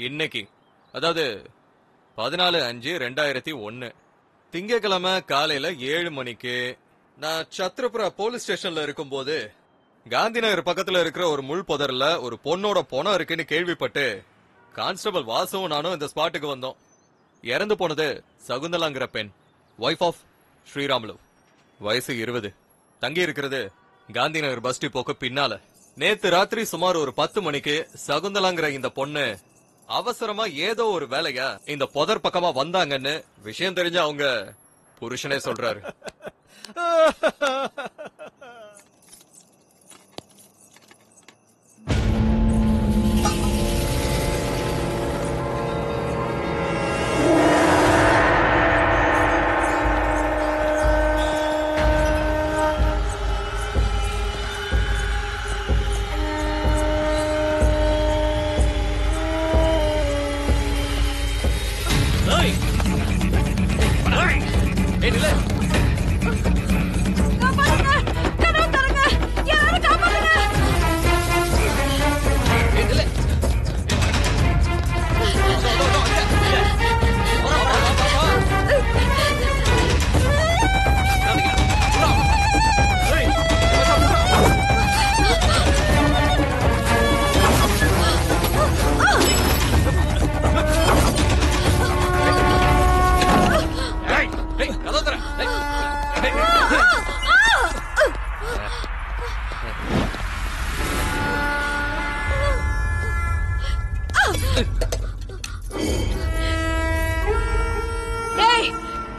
இன்னைக்கு அதாவது 14/5/2001 திங்கக்கிழமை காலையில 7 மணிக்கு நான் சத்ரபுரா போலீஸ் ஸ்டேஷன்ல இருக்கும்போது காந்தி நகர் பக்கத்துல இருக்கிற ஒரு முள் புதர்ல ஒரு பொண்ணோட பொணம் இருக்குன்னு கேள்விப்பட்டு கான்ஸ்டபிள் வாசுவும் நானும் இந்த ஸ்பாட்டுக்கு வந்தோம். இறந்து போனது சகுந்தலாங்கிற பெண், வைஃப் ஆஃப் ஸ்ரீராமுலு, வயசு 20, தங்கி இருக்கிறது காந்தி நகர் பஸ் டிப்போக்கு பின்னால. நேத்து ராத்திரி சுமார் ஒரு 10 மணிக்கு சகுந்தலாங்கிற இந்த பொண்ணு அவசரமா ஏதோ ஒரு வேலையா இந்த புதர் பக்கமா வந்தாங்கன்னு விஷயம் தெரிஞ்ச அவங்க புருஷனே சொல்றாரு.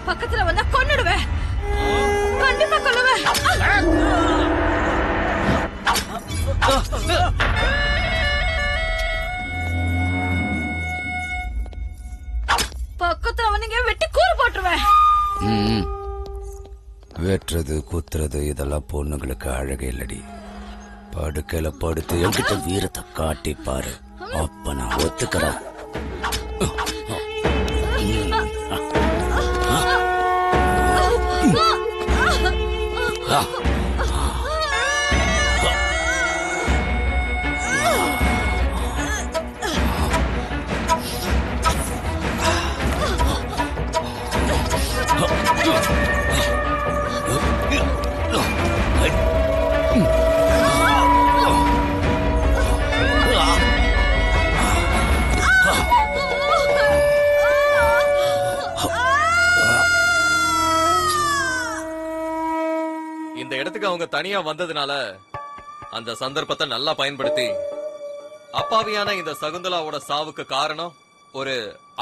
பக்கத்துல வந்தா கொன்னுடுவேன், கண்டிப்பா கொல்லுவேன். பக்கத்துல வந்தீங்க வெட்டி கூறு போட்டுருவேன். வெட்டுறது குத்துறது இதெல்லாம் பொண்ணுங்களுக்கு அழகே இல்லடி. படுக்கையில படுத்து என்கிட்ட வீரத்தை காட்டி பாரு, அப்ப நான் ஒத்துக்கிறேன். இந்த இடத்துக்கு அவங்க தனியா வந்ததுனால அந்த சந்தர்ப்பத்தை நல்லா பயன்படுத்தி அப்பாவியான இந்த சகுந்தலாவோட சாவுக்கு காரணம் ஒரு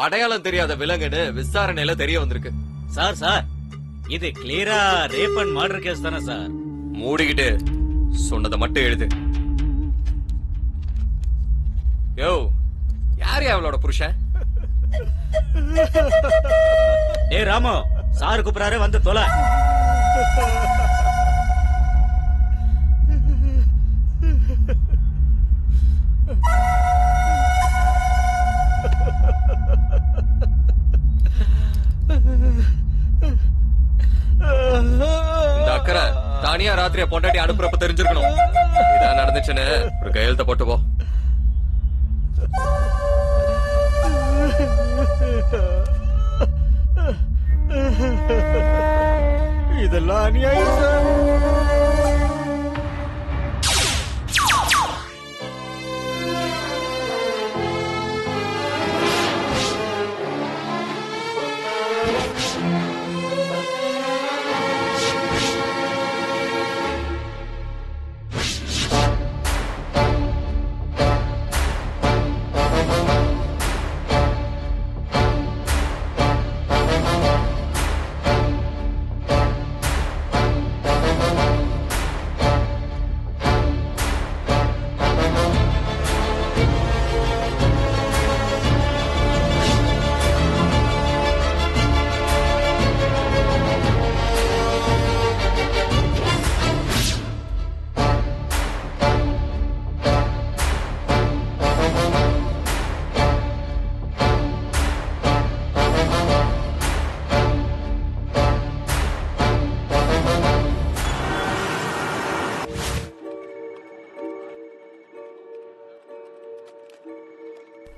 அடையாளம் தெரியாத விலங்குன்னு விசாரணையில தெரிய வந்திருக்கு. சார் இது கிளியரா ரேப் அண்ட் மர்டர் கேஸ் தானே சார்? மூடிக்கிட்டு சொன்னதை மட்டும் எழுது. யோ, யாரு அவளோட புருஷன்? ஏ ராமு, சார் கூப்பிடாரு, வந்து தொலை. இந்த அக்கறை தானியா ராத்திரியா பொண்டாட்டி அனுப்புறப்ப தெரிஞ்சிருக்கணும். இதான் நடந்துச்சுன்னு ஒரு கையெழுத்த போட்டு போ. இதெல்லாம் அநியாயம் சார்.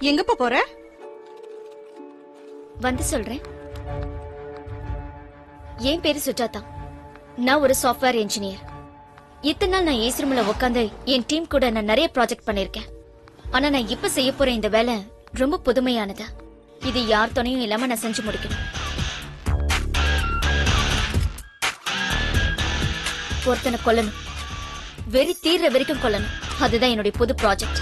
எங்கப்பா போற? வந்து சொல்றேன். என் பேரு சுஜாதா. நான் ஒரு சாஃப்ட்வேர் இன்ஜினியர். இத்தனை நாள் நான் ஏசி ரூம்ல உட்காந்து என் டீம் கூட நான் நிறைய ப்ராஜெக்ட் பண்ணிருக்கேன். ஆனா நான் இப்ப செய்ய போற இந்த வேலை ரொம்ப புதுமையானது. இது யார் துணையும் இல்லாம நான் செஞ்சு முடிக்கணும். ஒருத்தனை கொல்லணும், வெறி தீர்ற வரைக்கும் கொல்லணும். அதுதான் என்னுடைய புது ப்ராஜெக்ட்.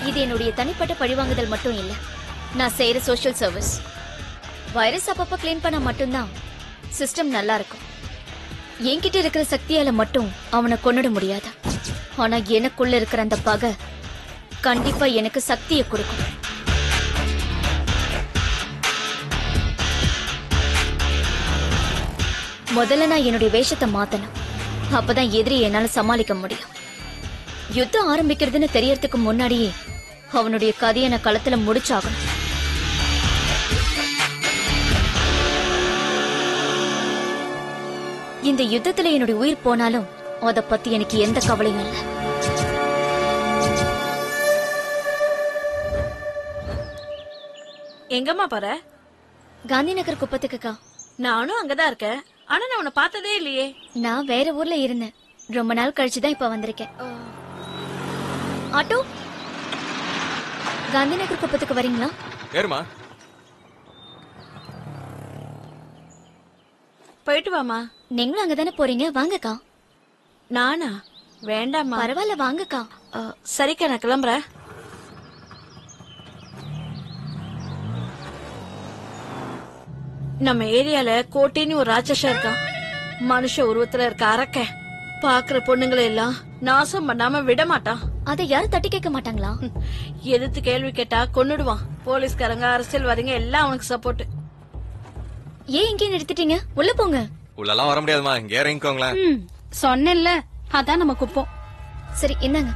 இது என்னுடைய தனிப்பட்ட பழிவாங்குதல் மட்டும் இல்ல, நான் செய்யற சோஷியல் சர்வீஸ். வைரஸ் அப்பப்ப கிளீன் பண்ண மட்டும்தான் சிஸ்டம் நல்லா இருக்கும். என்கிட்ட இருக்கிற சக்தியால மட்டும் அவனை கொன்னுட முடியாது. ஆனா எனக்குள்ள இருக்கிற அந்த பகை கண்டிப்பா எனக்கு சக்தியை கொடுக்கும். முதல்ல நான் என்னுடைய வேஷத்தை மாத்தணும். அப்பதான் எதிரி என்னால சமாளிக்க முடியும். யுத்தம் ஆரம்பிக்கிறதுன்னு தெரியறதுக்கு முன்னாடியே அவனுடைய கதையை நான் களத்துல முடிச்சாகணும். இந்த யுத்தத்துல என்னுடைய உயிர் போனாலும் அத பத்தி எனக்கு எந்த கவலையும் இல்லை. எங்கம்மா போற? காந்தி நகர் குப்பத்துக்குக்கா. நானும் அங்கதான் இருக்கேன். ஆனா நான் உன்னை பார்த்ததே இல்லையே. நான் வேற ஊர்ல இருந்தேன். ரொம்ப நாள் கழிச்சுதான் இப்ப வந்திருக்கேன். ஆட்டோ, காந்தி நகர் குப்பத்துக்கு வரீங்களா? ஏறுமா. போயிட்டு வாமா. நீங்களும் அங்கதானே போறீங்க, வாங்கக்கா. நானா? வேண்டாமா. பரவாயில்ல, வாங்கக்கா. சரிக்கா, நான் கிளம்புறேன். நம்ம ஏரியால கோட்டைன்னு ஒரு ராட்சசம் இருக்கான். மனுஷ உருவத்துல இருக்க அரக்க பாக்குற பொண்ணுங்களை எல்லாம் நாசம் பண்ணாம விட மாட்டான். அதை யாரும் தட்டி கேட்க மாட்டாங்களா? எதிர்த்து கேள்வி கேட்டா கொன்னுடுவான். போலீஸ்காரங்க, அரசியல்வாதிங்க எல்லாம் அவனுக்கு சப்போர்ட். ஏன் இங்கே நிறுத்திட்டீங்க? உள்ள போங்க. உள்ளெல்லாம் வர முடியாதுமா, இங்க இறங்கிக்கோங்களேன். சொன்னேன்ல, அதான் நம்ம குப்போம். சரி, என்னங்க.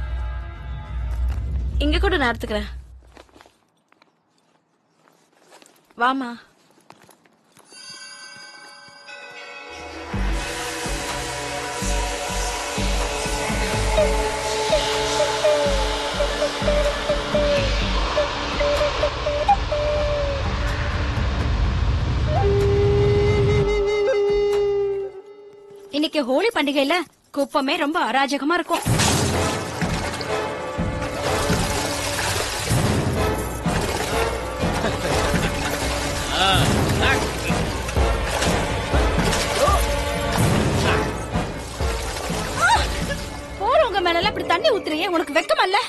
இங்க கூட நான் எடுத்துக்கிறேன். வாமா. இன்னைக்கு ஹோலி பண்டிகையில குப்பமே ரொம்ப அராஜகமா இருக்கும். போறவங்க மேல இப்படி தண்ணி ஊத்துறியே, உனக்கு வெக்கமல்ல?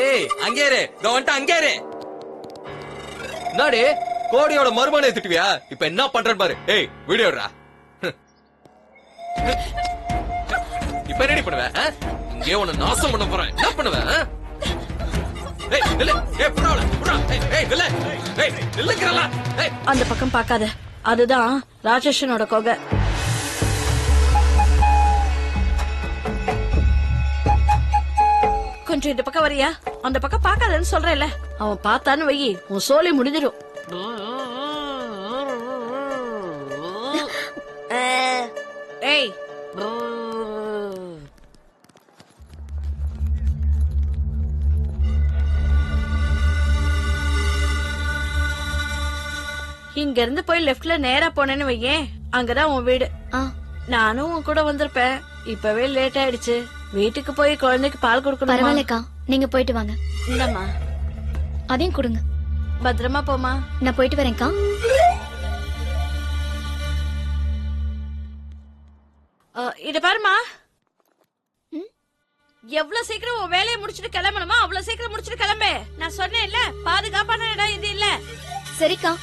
ஏய், அங்கே இரு. இதோ வந்துட்டு அங்கே இரு. நாடே கோடியோட மருமனை திட்டுவியா? இப்ப என்ன பண்றேன்னு பாரு. ஏய், வீடியோடா. இப்ப ரெடி பண்ணுவேன். இங்கே உன்னை நாசம் பண்ண போறேன். என்ன பண்ணுவேன்? ஏய், நில்லு. ஏய், புறாவல, புறா. ஏய், நில்லு. ஏய், நில்லுங்கறல. ஏய், அந்த பக்கம் பார்க்காத. அதுதான் ராட்சசனோட கொகை. கொஞ்சம் இந்த பக்கம் வரியா? அந்த பக்கம் பார்க்காதன்னு சொல்றேன்ல. அவன் பார்த்தான்னு வை, உன் சோலி முடிஞ்சிடும். ஏய், இங்க இருந்து போய் லெஃப்ட்ல நேரா போனேன்னு வையேன், அங்கதான் உன் வீடு. நானும் உன் கூட வந்திருப்பேன். இப்பவே லேட் ஆயிடுச்சு. வீட்டுக்கு போய் குழந்தைக்கு பால் கொடுக்கணும். பரவாயில்லக்கா, நீங்க போயிட்டு வாங்க. இல்லம்மா, அதையும் கொடுங்க. பத்திரமா போமா. நான் போயிட்டு வரேன்க்கா. இத பாருமா, எவ்வளவு சீக்கிரம் உன் வேலையை முடிச்சிட்டு கிளம்பணுமா அவ்வளவு சீக்கிரம் முடிச்சிட்டு கிளம்பு. நான் சொன்னேன் இல்ல, பாதுகாப்பான இடம் இது இல்ல. சரிக்கா.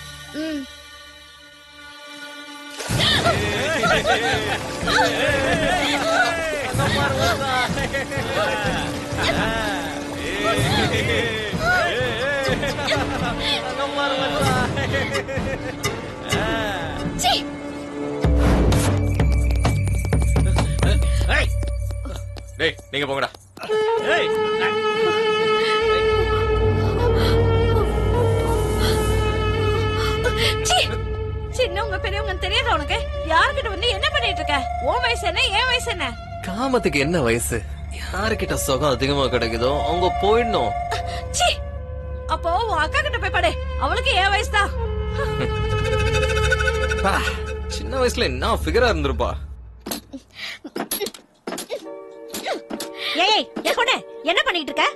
டேய், நீங்க போங்கடா. ஏய், சீ, சின்னவங்க பெரியவங்க தெரியாத உனக்கு? யார்கிட்ட வந்து என்ன பண்ணிட்டு இருக்க? உன் வயசு என்ன, என் வயசு என்ன? காமத்துக்கு என்ன வயசு? யாருக்கிட்ட சுகம் அதிகமா கிடைக்குதோ அவங்க போயிடணும். சீ, அப்போ உன் அக்கா கிட்ட போய் படு, அவளுக்கு என் வயசுதான். சின்ன வயசுல என்ன ஃபிகரா இருந்திருப்பா. ஏய் என் பொண்ணு என்ன பண்ணிட்டு இருக்க?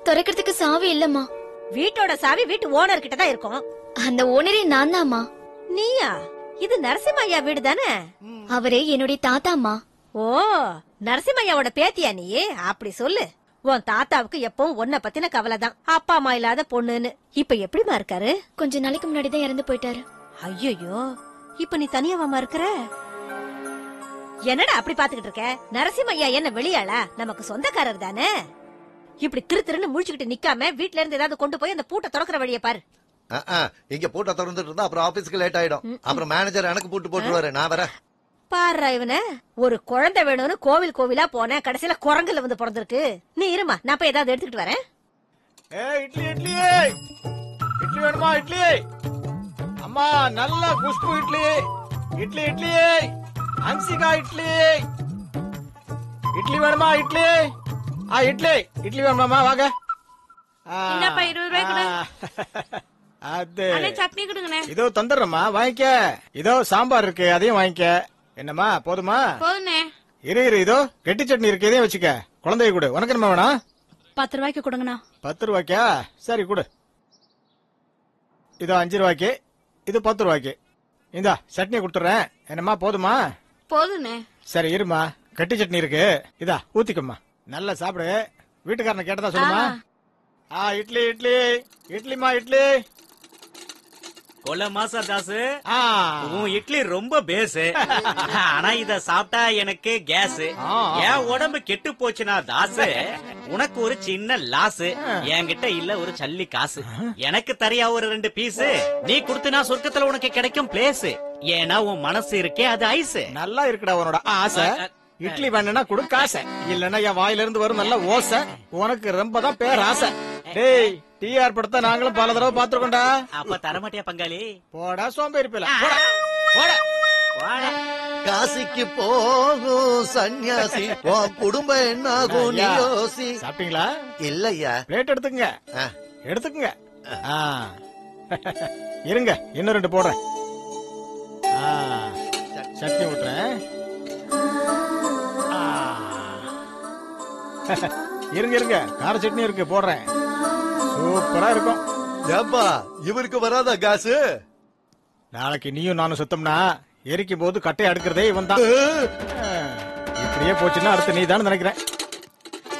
திறக்கிறதுக்கு சாவி இல்லம்மா. வீட்டோட சாவி வீட்டு ஓனர் கிட்ட தான் இருக்கும். அந்த ஓனரே நான் தான்மா. நீயா? இது நரசிம்மையா வீடு தானே? அவரே என்னுடைய தாத்தாம்மா. ஓ, நரசிம்மையாவோட பேத்தியா நீ? அப்படி சொல்லு. உன் தாத்தாவுக்கு எப்பவும் உன்னை பத்தின கவலை தான், அப்பா அம்மா இல்லாத பொண்ணுன்னு. இப்ப எப்படிமா இருக்காரு? கொஞ்ச நாளைக்கு முன்னாடி தான் இறந்து போயிட்டாரு. ஐயோ, இப்ப நீ தனியாவாமா இருக்கிற? என்னடா அப்படி பாத்துக்கிட்டு இருக்க? நரசிம்மையா என்ன வெளியாளா? நமக்கு சொந்தக்காரர் தானே. இப்படி திருன்னு முழிச்சுக்கிட்டு நிக்காம வீட்ல இருந்து ஏதாவது கொண்டு போய் அந்த பூட்டை திறக்கிற வழியை பாரு. இங்க பூட்டை திறந்துட்டு இருந்தா அப்புறம் ஆபீஸ்க்கு லேட் ஆயிடும். அப்புறம் மேனேஜர் எனக்கு பூட்டு போட்டுருவாரு. நான் வரேன். பாரு இவன, ஒரு குழந்தை வேணும்னு கோவில் கோவிலா போன, கடைசியில குரங்குல வந்து பிறந்திருக்கு. நீ இருமா, நான் போய் ஏதாவது எடுத்துக்கிட்டு வரேன். இட்லி இட்லி இட்லி வேணுமா? இட்லி அம்மா, நல்ல குஷ்பு இட்லி. இட்லி இட்லி அன்சிகா இட்லி. இட்லி வேணுமா? இட்லி இட்லி இட்லி வேணுமாமா? வாங்க. என்னப்பா 20 ரூபாய் கொடு. அது அண்ணே சட்னி கொடுங்கண்ணே. இதோ தந்துடுறேம்மா, வாங்கிக்க. இதோ சாம்பார் இருக்கு, அதையும் வாங்கிக்க. என்னம்மா போதுமா? போதுண்ணே. இரு இதோ கெட்டி சட்னி இருக்கு, இதையும் வச்சுக்க. குழந்தைய கொடு. உனக்கு என்ன வேணா? 10 ரூபாய்க்கு கொடுங்கண்ணா. 10 ரூபாய்க்கா? சரி கொடு. இதோ 5 ரூபாய்க்கு, இது 10 ரூபாய்க்கு. இந்தா சட்னியை கொடுத்துறேன். என்னம்மா போதுமா? போதுண்ணே. சரி இருமா, கட்டி சட்னி இருக்கு, இதா ஊத்திக்கம்மா. நல்லா சாப்பிடு. வீட்டுக்காரனை கேட்டதா சொல்லுமா? இட்லி இட்லி இட்லிமா இட்லி. கொல மாசா தாசு, உன் இட்லி ரொம்ப பேஸ். ஆனா இத சாப்பிட்டா எனக்கு கேஸ். என் உடம்பு கெட்டு போச்சுனா தாசு, உனக்கு ஒரு சின்ன லாஸ். என்கிட்ட இல்ல ஒரு சல்லி காசு. எனக்கு தரியா ஒரு 2 பீஸ். நீ கொடுத்தனா சொர்க்கத்துல உனக்கு கிடைக்கும் பிளேஸ். ஏன்னா உன் மனசு இருக்கே அது ஐஸ். நல்லா இருக்குடா உன்னோட ஆசை. இட்லி வேணும்னா கொடு காசை, இல்லன்னா என் வாயில இருந்து வரும் நல்ல ஓசை. உனக்கு ரொம்ப தான் பேர் ஆசை. டேய், டிஆர் படத்தை நாங்களும் பல தடவை பாத்துருக்கோம்டா. அப்ப தரமாட்டியா பங்காளி? போடா சோம்பேறி பிள்ளை. காசிக்கு போகும் சன்னியாசி, உன் குடும்பம் என்னாகும் நீ யோசி. சாப்பிட்டீங்களா? இல்லையா. பிளேட் எடுத்துக்கங்க, எடுத்துக்கங்க. இருங்க, இன்னும் 2 போடுறேன். சட்னி ஊட்டுறேன். இருங்க இருங்க, கார சட்னி இருக்கு, போடுறேன். சூப்பரா இருக்கும். ஏப்பா, இவருக்கு வராதா காசு? நாளைக்கு நீயும் நானும் சுத்தம்னா எரிக்கும் போது கட்டை அடுக்கிறதே இவன் தான். இப்படியே போச்சுன்னா அடுத்து நீ தான் நினைக்கிறேன்.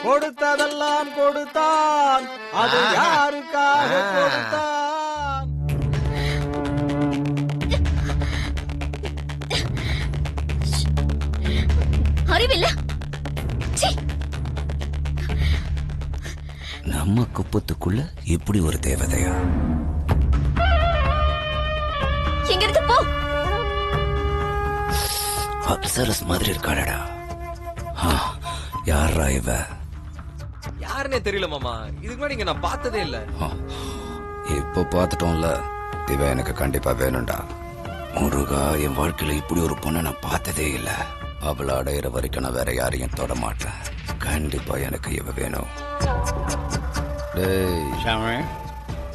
கொடுத்ததெல்லாம் கொடுத்தான், அது யாருக்காக கொடுத்தான்? அறிவில்ல. நம்ம குப்பத்துக்குள்ள இப்படி ஒரு தேவதையா? எங்க இருந்து போ. அப்சரஸ் மாதிரி இருக்காளடா. யாரா இவ? யாருன்னே தெரியல மாமா. இதுக்கு முன்னாடி இங்க நான் பார்த்ததே இல்ல. இப்ப பாத்துட்டோம்ல, இவ எனக்கு கண்டிப்பா வேணும்டா. முருகா, என் வாழ்க்கையில இப்படி ஒரு பொண்ணை நான் பார்த்ததே இல்ல. அவளை அடையிற வரைக்கும் நான் வேற யாரையும் தொட மாட்டேன். கண்டிப்பா எனக்கு இவ வேணும். டேய்,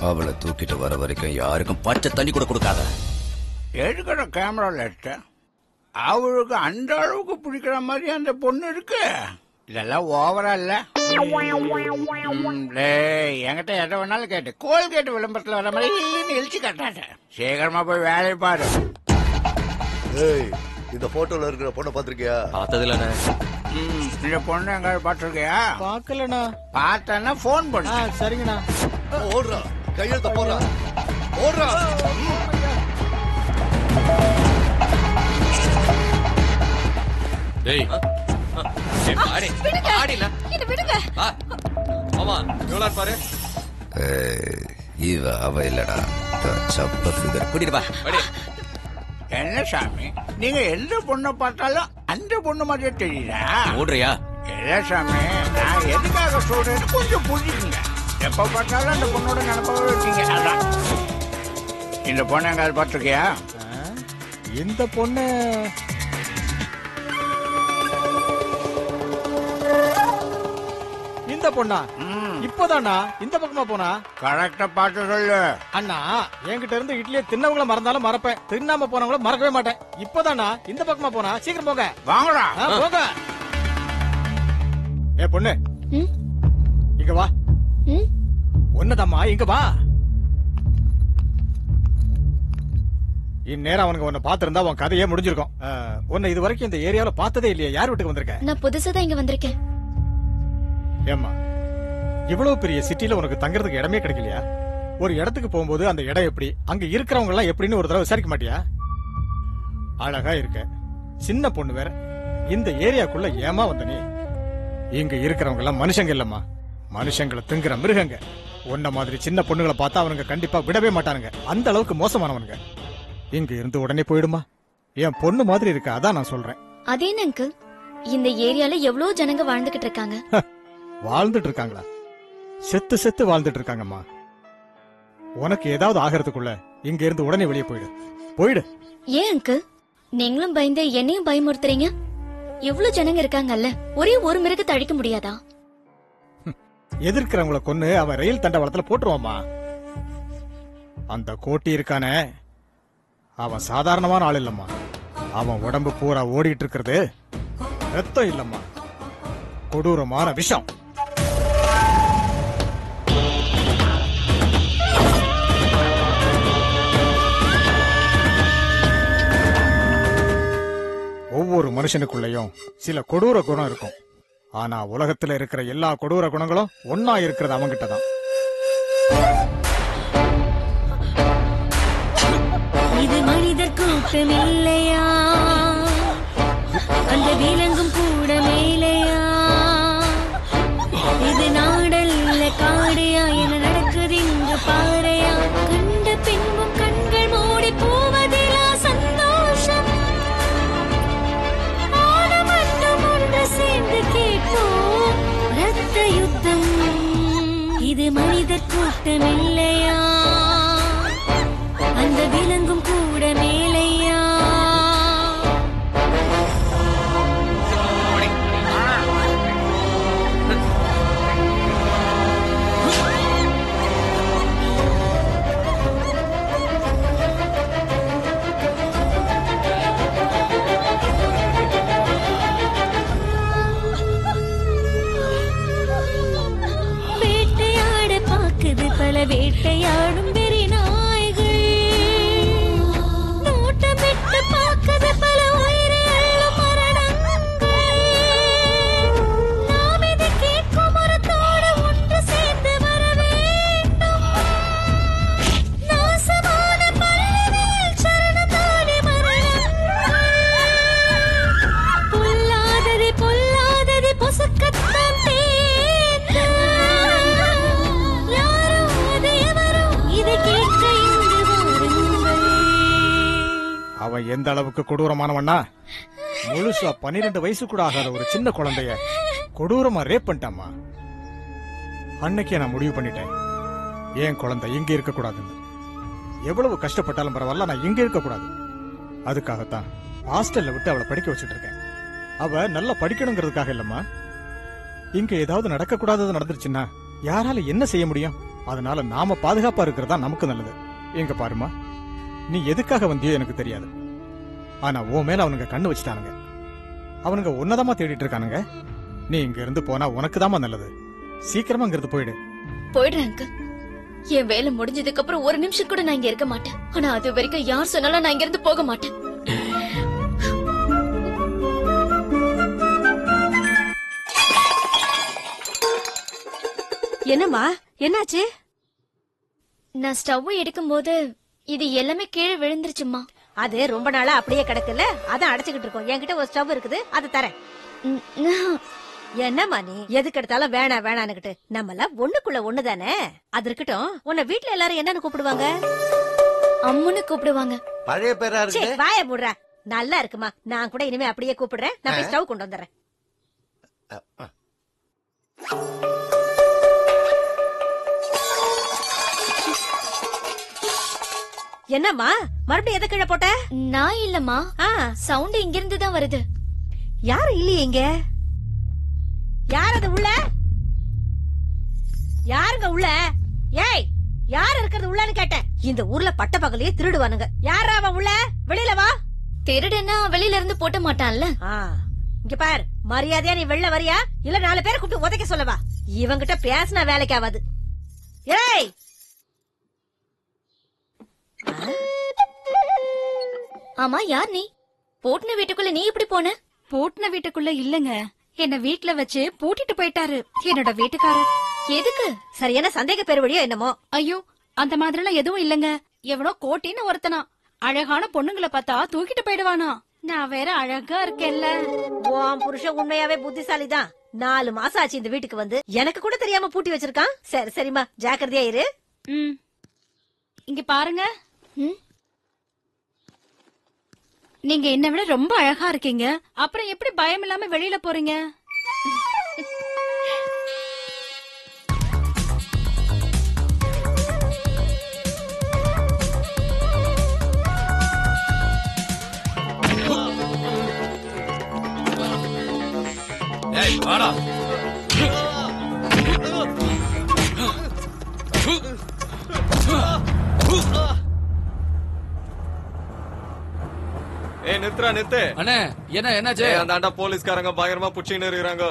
அவளை தூக்கிட்டு வர வரைக்கும் யாருக்கும் பச்சை தண்ணி கூட கொடுக்காத. எடுக்கிற கேமரால எடுத்த அவளுக்கு அந்த அளவுக்கு பிடிக்கிற மாதிரி அந்த பொண்ணு இருக்கு. இதெல்லாம் ஓவரா இல்ல. என்கிட்ட எதை வேணாலும் கேட்டு கோல்கேட் விளம்பரத்துல வர மாதிரி இழிச்சு கட்டாட்ட. சீக்கிரமா போய் வேலையை பாரு. இந்த போட்டோல இருக்கிற பொண்ணை பாத்திருக்கியா? பார்த்ததில்லண்ணே. இந்த பொண்ணு எங்காவது பாத்திருக்கியா? பாக்கலண்ணா. பார்த்தா போன் பண்ண. சரிங்கண்ணா. ஓடுறா, கையெழுத்த போடுறா, ஓடுறா. டேய், பாரு. இவ அவ இல்லடா, சப்ப ஃபிகர். கூட்டிட்டு வா. என்ன சாமி, நீங்க எந்த பொண்ணை பார்த்தாலும் அந்த பொண்ணு மாதிரியே தெரியுதா? ஓடுறியா? இல்ல சாமி, நான் எதுக்காக சொல்றேன்னு கொஞ்சம் புரிஞ்சுக்குங்க. எப்ப பார்த்தாலும் அந்த பொண்ணோட நினைப்பாவே இருக்கீங்க. அதான் இந்த பொண்ணு எங்காவது பார்த்துருக்கியா? இந்த பொண்ணு இந்த பொண்ணா இப்பதானா இந்த பக்கமா போனா கரெக்டா பார்த்து சொல்லு. அண்ணா என்கிட்ட இருந்து இட்லியை தின்னவங்கள மறந்தாலும் மறப்பேன், தின்னாம போனவங்கள மறக்கவே மாட்டேன். இப்பதானா இந்த பக்கமா போனா சீக்கிரம் போங்க. வாங்கடா. போங்க. ஏ பொண்ணு இங்க வா. ஒன்னதாம்மா இங்க வா. இந்நேரம் அவனுக்கு உன்னை பாத்திருந்தா உன் கதையே முடிஞ்சிருக்கும். உன்னை இது வரைக்கும் இந்த ஏரியாவில பார்த்ததே இல்லையா? யார் வீட்டுக்கு வந்திருக்க? நான் புதுசாதான் இங்க வந்திருக்கேன். ஏம்மா இவ்வளவு பெரிய சிட்டில உனக்கு தங்கறதுக்கு இடமே கிடைக்கலையா? ஒரு இடத்துக்கு போகும்போது அந்த இடம் எப்படி, அங்க இருக்கிறவங்க எல்லாம் எப்படின்னு ஒரு தடவை விசாரிக்க மாட்டியா? அழகா இருக்க, சின்ன பொண்ணு வேற. இந்த ஏரியாக்குள்ள ஏமா வந்த நீ? இங்க இருக்கிறவங்க எல்லாம் மனுஷங்க இல்லம்மா, மனுஷங்களை திங்குற மிருகங்க. உன்ன மாதிரி சின்ன பொண்ணுங்களை பார்த்தா அவனுங்க கண்டிப்பா விடவே மாட்டானுங்க. அந்த அளவுக்கு மோசமானவனுங்க. இங்க இருந்து உடனே போயிடுமா? என் பொண்ணு மாதிரி இருக்க, அதான் நான் சொல்றேன். அதே அங்கிள், இந்த ஏரியால எவ்வளவு ஜனங்க வாழ்ந்துகிட்டு இருக்காங்க. வாழ்ந்துட்டு இருக்காங்களா? செத்து செத்து வாழ்ந்துட்டு இருக்காங்கம்மா. உனக்கு ஏதாவது ஆகிறதுக்குள்ள இங்க இருந்து உடனே வெளியே போயிடு. போயிடு. ஏன் அங்கிள் நீங்களும் பயந்து என்னையும் பயமுறுத்துறீங்க? எவ்வளவு ஜனங்க இருக்காங்கல்ல, ஒரே ஒரு மிருகத்தை அழிக்க முடியாதா? எதிர்க்கிறவங்கள கொன்னு அவன் ரயில் தண்டவாளத்துல போட்டுருவாமா. அந்த கோட்டி இருக்கானே, அவன் சாதாரணமான ஆள் இல்லம்மா. அவன் உடம்பு பூரா ஓடிட்டு இருக்கிறது ரத்தம் இல்லம்மா, கொடூரமான விஷம். ஒவ்வொரு மனுஷனுக்குள்ளயும் சில கொடூர குணம் இருக்கும். ஆனா உலகத்துல இருக்கிற எல்லா கொடூர குணங்களும் ஒன்னா இருக்கிறது அவங்கிட்டதான். இது மனிதர் கூட்டம் இல்லையா, அந்த விலங்கும் கூட மேலையா, இது நாடல்ல காடையா, என நடக்குது இங்கு பாறையா, கண்ட பின்பும் கண்கள் மூடி போவதிலா சந்தோஷம், ஆனமட்டம் ஒன்று சேர்ந்து கேட்போம் ரத்த யுத்தம். இது மனிதர் கூட்டம் இல்லையா, அந்த விலங்கும் கூட மேலையா. வேட்டையாட பாக்குது பல வேட்டையாடும் வெறி நாய்கள், நோட்டமிட்டு பாக்குது பல உயிரை அள்ளும் மரணங்கள். நாம் இதை கேட்கும் ஒரு தோடு ஒன்று சேர்ந்து வர வேண்டும். நாசமான பறவையில் சரணத்தாடி மரணங்கள். பொல்லாதது பொல்லாதது பொசுக்கத்தான் தேர்ந்த. யாரோ அது எவரோ இதை கேட்க இங்கு வாருங்கள். அவன் எந்த அளவுக்கு கொடூரமானவன்னா, முழுசா 12 வயசு கூட ஆகாத ஒரு சின்ன குழந்தைய கொடூரமா ரேப் பண்ணிட்டாமா. அன்னைக்கே நான் முடிவு பண்ணிட்டேன், என் குழந்தை இங்க இருக்க கூடாதுன்னு. எவ்வளவு கஷ்டப்பட்டாலும் பரவாயில்ல, நான் இங்க இருக்க கூடாது. அதுக்காகத்தான் ஹாஸ்டல்ல விட்டு அவளை படிக்க வச்சுட்டு இருக்கேன். அவ நல்லா படிக்கணுங்கிறதுக்காக இல்லம்மா. இங்க ஏதாவது நடக்க கூடாதது நடந்துருச்சுன்னா யாரால என்ன செய்ய முடியும்? அதனால நாம பாதுகாப்பா இருக்கிறதா நமக்கு நல்லது. எங்க பாருமா, நீ எதுக்காக வந்தியோ எனக்கு தெரியாது. ஆனா உன் மேல அவனுங்க கண்ணு வச்சுட்டானுங்க. அவனுங்க உன்னதமா தேடிட்டு இருக்கானுங்க. நீ இங்க இருந்து போனா உனக்கு தாமா நல்லது. சீக்கிரமா இங்க இருந்து போயிடு. போயிடுறேன் அங்கிள். என் வேலை முடிஞ்சதுக்கு அப்புறம் ஒரு நிமிஷம் கூட நான் இங்க இருக்க மாட்டேன். ஆனா அது வரைக்கும் யார் சொன்னாலும் நான் இங்க இருந்து போக மாட்டேன். என்னம்மா என்னாச்சு? நான் ஸ்டவ் எடுக்கும் போது இது எல்லாமே கீழே விழுந்துருச்சுமா. அது ரொம்ப நாளா அப்படியே கிடக்குல்ல, அதான் அடைச்சுக்கிட்டு இருக்கோம். என்கிட்ட ஒரு ஸ்டவ் இருக்குது, அதை தரேன். என்னம்மா நீ எதுக்கு எடுத்தாலும் வேணா வேணான்னுகிட்டு? நம்மள ஒண்ணுக்குள்ள ஒண்ணுதானே. அது இருக்கட்டும், உன்னை வீட்டுல எல்லாரும் என்னன்னு கூப்பிடுவாங்க? அம்முன்னு கூப்பிடுவாங்க. பழைய பேரா இருக்கு. வாய மூடுற. நல்லா இருக்குமா, நான் கூட இனிமே அப்படியே கூப்பிடுறேன். நான் போய் ஸ்டவ் கொண்டு வந்துடுறேன். என்னம்மா மறுபடியும் எதை கீழே போட்ட? நான் இல்லம்மா, சவுண்ட் இங்க இருந்து தான் வருது. யாரும் இல்லையே இங்க. யார் அது உள்ள? யாருங்க உள்ள? ஏய், யார் இருக்கிறது உள்ளன்னு கேட்டேன். இந்த ஊர்ல பட்ட பகலையே திருடுவானுங்க. யாரா அவன் உள்ள? வெளியில வா. திருடுன்னா வெளியில இருந்து போட்ட மாட்டான்ல. இங்க பார், மரியாதையா நீ வெளில வரியா இல்ல 4 பேரை கூப்பிட்டு உதைக்க சொல்லவா? இவங்கிட்ட பேசினா வேலைக்கு ஆகாது. ஏய், ஆமா, யார் நீ? பூட்டின வீட்டுக்குள்ள நீ எப்படி போன? பூட்டின வீட்டுக்குள்ள இல்லங்க, என்ன வீட்ல வச்சு பூட்டிட்டு போயிட்டாரு என்னோட வீட்டுக்காரர். எதுக்கு? சரியான சந்தேக பேர் வழியோ என்னமோ. ஐயோ, அந்த மாதிரி எல்லாம் எதுவும் இல்லங்க. எவனோ கோட்டின்னு ஒருத்தனா அழகான பொண்ணுங்களை பார்த்தா தூக்கிட்டு போயிடுவானா. நான் வேற அழகா இருக்கேன்ல. உன் புருஷன் உண்மையாவே புத்திசாலிதான். 4 மாசம் ஆச்சு இந்த வீட்டுக்கு வந்து, எனக்கு கூட தெரியாம பூட்டி வச்சிருக்கான். சரி சரிமா, ஜாக்கிரதையா இரு. இங்க பாருங்க, நீங்க என்ன விட ரொம்ப அழகா இருக்கீங்க. அப்புறம் எப்படி பயம் இல்லாம வெளியில போறீங்க? ஏய், வாடா. ஏய், நிறுத்துறா, நிறுத்து. அண்ணே, என்னாச்சு? அந்த போலீஸ்காரங்க பயங்கரமா புடிச்சுன்னு இருக்காங்க.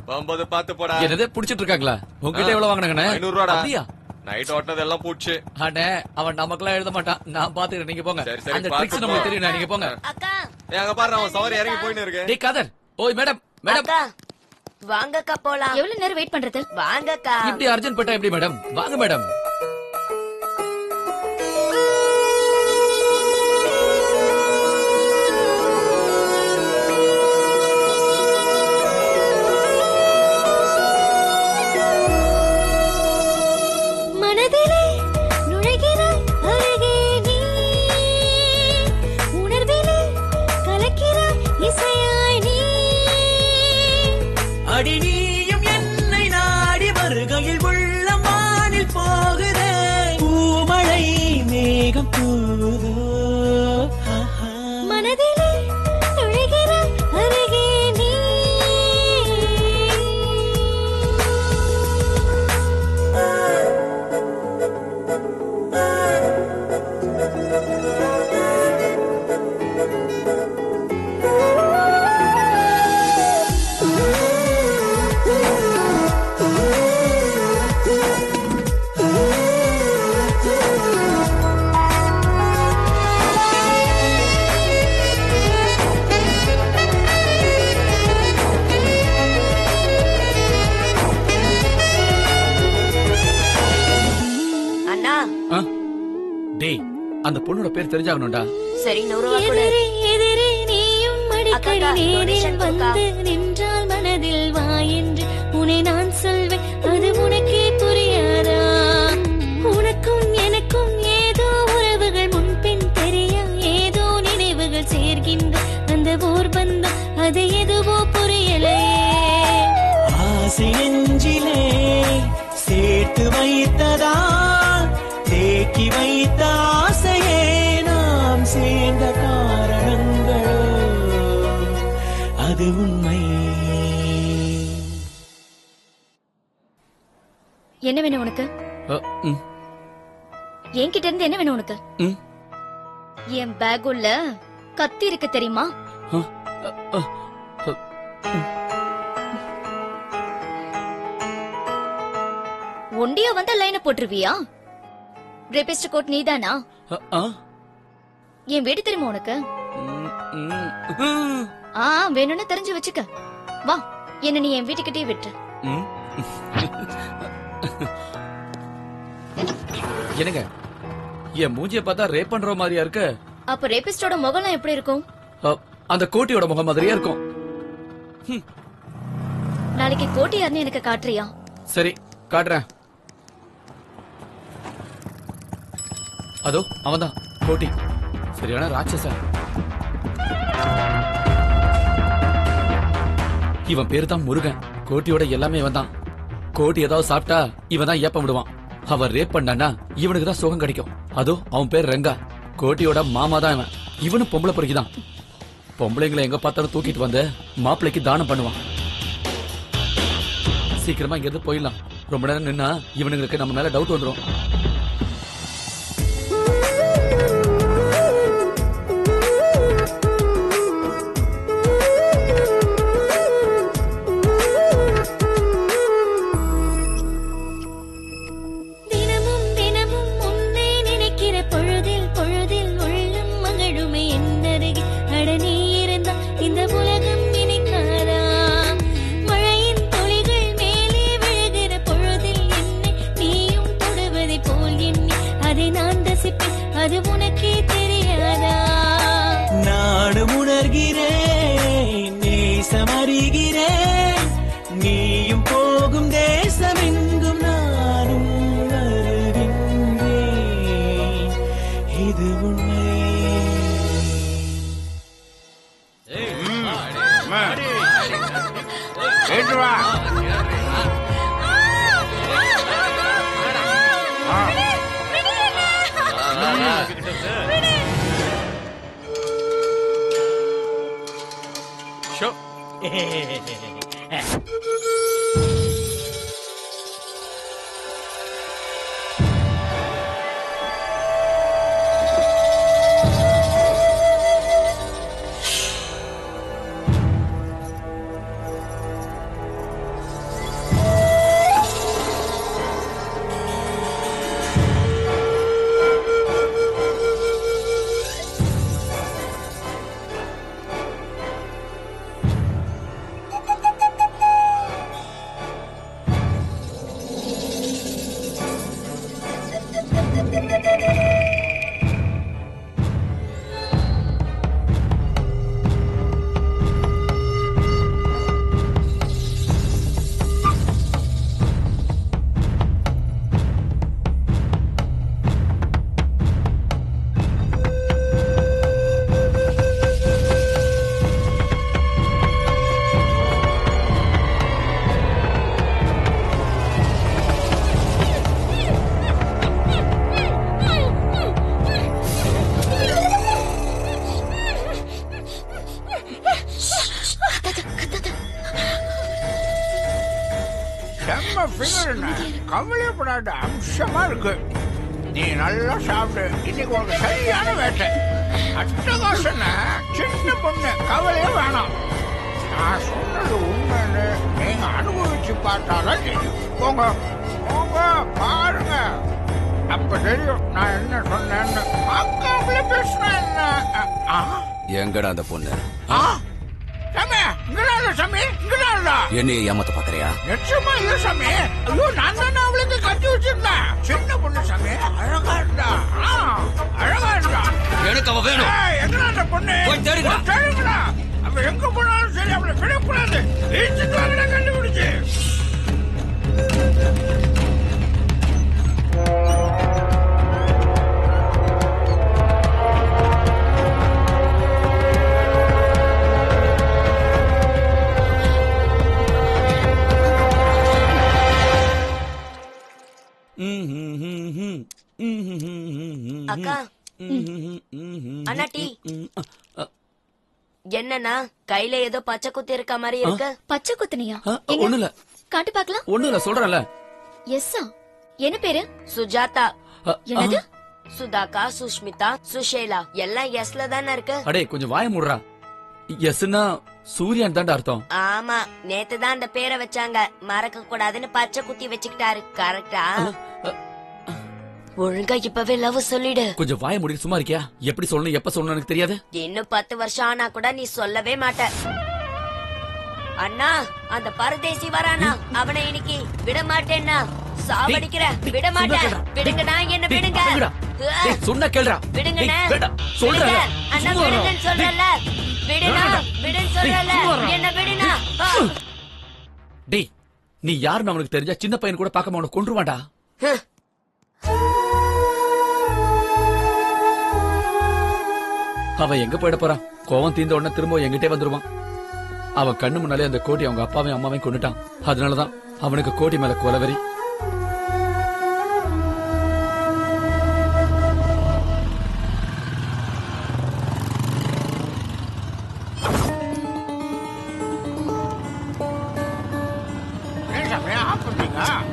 50 பாத்து போடா. என்னது புடிச்சிட்டு இருக்காங்களா? உங்ககிட்ட எவ்வளவு வாங்கினாங்கண்ணே? 500 ரூபாடா. அப்படியா? நைட் ஓட்டினது எல்லாம் பூச்சி. அண்ணே, அவன் நமக்கெல்லாம் எழுத மாட்டான். நான் பாத்துக்கிறேன், நீங்க போங்க. சரி, அந்த ட்ரிக்ஸ் நமக்கு தெரியும், நீங்க போங்க. அங்க பாரு, அவன் சவாரி இறங்கி போயின்னு இருக்கு. டேய் காதர், ஓய் மேடம், மேடம் வாங்கக்கா போலாம். எவ்வளவு நேரம் வெயிட் பண்றது? வாங்கக்கா. இப்படி அர்ஜென்ட் பட்டா எப்படி மேடம்? வாங்க மேடம். மனதிலே நுழைகிறாய் அழகே நீ, உணர்விலே கலக்கிறாய் இசையாய் நீ. அடி நீயும் என்னை நாடி வருகையில் உள்ள வானில் போகுதே, பூமழை மேகம் தூதோ. மனதிலே நுழைகிறாய் அழகே நீ. அண்ணா, டேய், அந்த பொண்ணோட பேர் தெரிஞ்சாகணும்டா. சரி 100 ரூபா கொடு. எதிரே நீயும் அடிக்கடி நேரில் வந்து நின்றால் மனதில் வா என்று உன்னை நான் சொல்வேன், அது உனக்கே புரியாதா? உனக்கும் எனக்கும் ஏதோ உறவுகள் முன்பின் தெரிய, ஏதோ நினைவுகள் சேர்கின்ற அந்த ஓர் பந்தம், அது எதுவோ புரியலையே. ஆசை நெஞ்சிலே சேர்த்து வைத்ததா, தேக்கி வைத்த ஆசையே நாம் சேர்ந்த காரணங்களோ, அது உண்மை. என்ன வேணும் உனக்கு? என்கிட்ட இருந்து என்ன வேணும் உனக்கு? என் பேக் உள்ள கத்தி இருக்கு தெரியுமா? ஒண்டியா வந்தா லைன போட்டுருவியா? ரேபிஸ்ட் கோட் நீதானா? என் வீடு தெரியுமா உனக்கு? வேணும்னு தெரிஞ்சு வச்சுக்க. வா, என்ன நீ என் வீட்டுக்கிட்டே விட்டு. என்னங்க, என் மூஞ்சிய பார்த்தா ரேப் பண்ற மாதிரியா இருக்கு. அப்ப ரேபிஸ்டோட முகம் எப்படி இருக்கும்? அந்த கோட்டியோட முகம் மாதிரியா இருக்கும். நாளைக்கு கோட்டி யாருன்னு எனக்கு காட்டுறியா? சரி, காட்டுறேன். அதோ அவன்தான் கோட்டி, சரியான ராட்சசன். இவன் பேரு தான் முருகன். கோட்டியோட எல்லாமே இவன் தான். கோட்டி ஏதாவது சாப்பிட்டா இவன் தான் ஏப்பம் விடுவான். அவன் ரேப் பண்ணானா இவனுக்கு தான் சுகம் கிடைக்கும். அதோ அவன் பேர் ரெங்கா, கோட்டியோட மாமா தான் இவன். இவனும் பொம்பளை பொறுக்கிதான். பொம்பளைங்களை எங்க பார்த்தாலும் தூக்கிட்டு வந்து மாப்பிள்ளைக்கு தானம் பண்ணுவான். சீக்கிரமா இங்க இருந்து போயிடலாம். ரொம்ப நேரம் நின்னா இவனுங்களுக்கு நம்ம மேல டவுட் வந்துடும். அது உனக்கே தெரியாதா? நானும் உணர்கிறேன், நேசம் அறிகிறேன், நீயும் போகும் தேசமெங்கும் நானும் வருகின்றேன், இது உண்மை. கவலைப்படாத, அம்சமா இருக்கு. நீ நல்லா சாப்பிடு. இன்னைக்கு உனக்கு சரியான வேட்டை. அட்டகாசன சின்ன பொண்ணு, கவலையே வேணாம். நான் சொன்னது உண்மைன்னு நீங்க அனுபவிச்சு பார்த்தாதான் தெரியும். போங்க போங்க, பாருங்க, அப்ப தெரியும் நான் என்ன சொன்னேன்னு. பார்க்காமலே பேசுனேன் என்ன. எங்கடா அந்த பொண்ணு? என்னைய ஏமாத்த பாக்குறியா? நிச்சயமா இல்ல சாமி. ஐயோ, நான் தானே அவளுக்கு கட்டி வச்சிருந்தேன். சின்ன பொண்ணு சாமி, அழகா இருந்தா, அழகா இருந்தா. எனக்கு அவ வேணும். எங்கடா அந்த பொண்ணு? தேடுங்கடா. அவ எங்க போனாலும் சரி, அவளை விடக்கூடாது. வீட்டுக்கு வாங்கடா, கண்டுபிடிச்சு. அக்கா, அண்ணா டீ. என்னன்னா கையில ஏதோ பச்சை குத்தி இருக்க மாதிரி இருக்கு. பச்சை குத்துனியா? ஒண்ணு இல்ல, காட்டு பாக்கலாம். ஒண்ணு இல்ல, சொல்றேன்ல. எஸ்ஸா? என்ன பேரு? சுஜாதா. என்னது? சுதாகா, சுஷ்மிதா, சுஷேலா எல்லாம் எஸ்ல தானே இருக்கு. அடே கொஞ்சம் வாய மூடுறா. எஸ்னா சூரியன் தான்டா அர்த்தம். ஆமா, நேத்து தான் அந்த பேரை வச்சாங்க. மறக்க கூடாதுன்னு பச்சை குத்தி வச்சுக்கிட்டாரு. கரெக்டா? ஒழுங்கா இப்பவே லவ் சொல்லிடு. கொஞ்சம் வாய மூடி சும்மா இருக்கியா? எப்படி சொல்லணும் எப்ப சொல்லணும் எனக்கு தெரியாது. இன்னும் 10 வருஷம் ஆனா கூட நீ சொல்லவே மாட்ட. அண்ணா, அந்த பரதேசி வரானா, அவனை இன்னைக்கு விட மாட்டேன்னா சாவடிக்கிற. விட மாட்டேன். விடுங்கண்ணா, என்ன விடுங்க. சொன்ன கேளுடா. விடுங்கண்ணா, சொல்றேன். அண்ணா விடுங்கன்னு சொல்றல. விடுனா, விடுன்னு சொல்றல. என்ன விடுனா. டேய், நீ யாருன்னு அவனுக்கு தெரிஞ்சா சின்ன பையன் கூட பார்க்காம அவனை கொன்றுவான்டா. அவன் எங்க போயிட போறான்? கோவம் தீர்ந்த உடனே திரும்ப எங்கிட்டே வந்துருவான். அவன் கண்ணு முன்னாலே அந்த கோட்டி அவங்க அப்பாவையும் அம்மாவையும் கொண்டுட்டான். அதனாலதான் அவனுக்கு கோட்டி மேல கொலவெறி.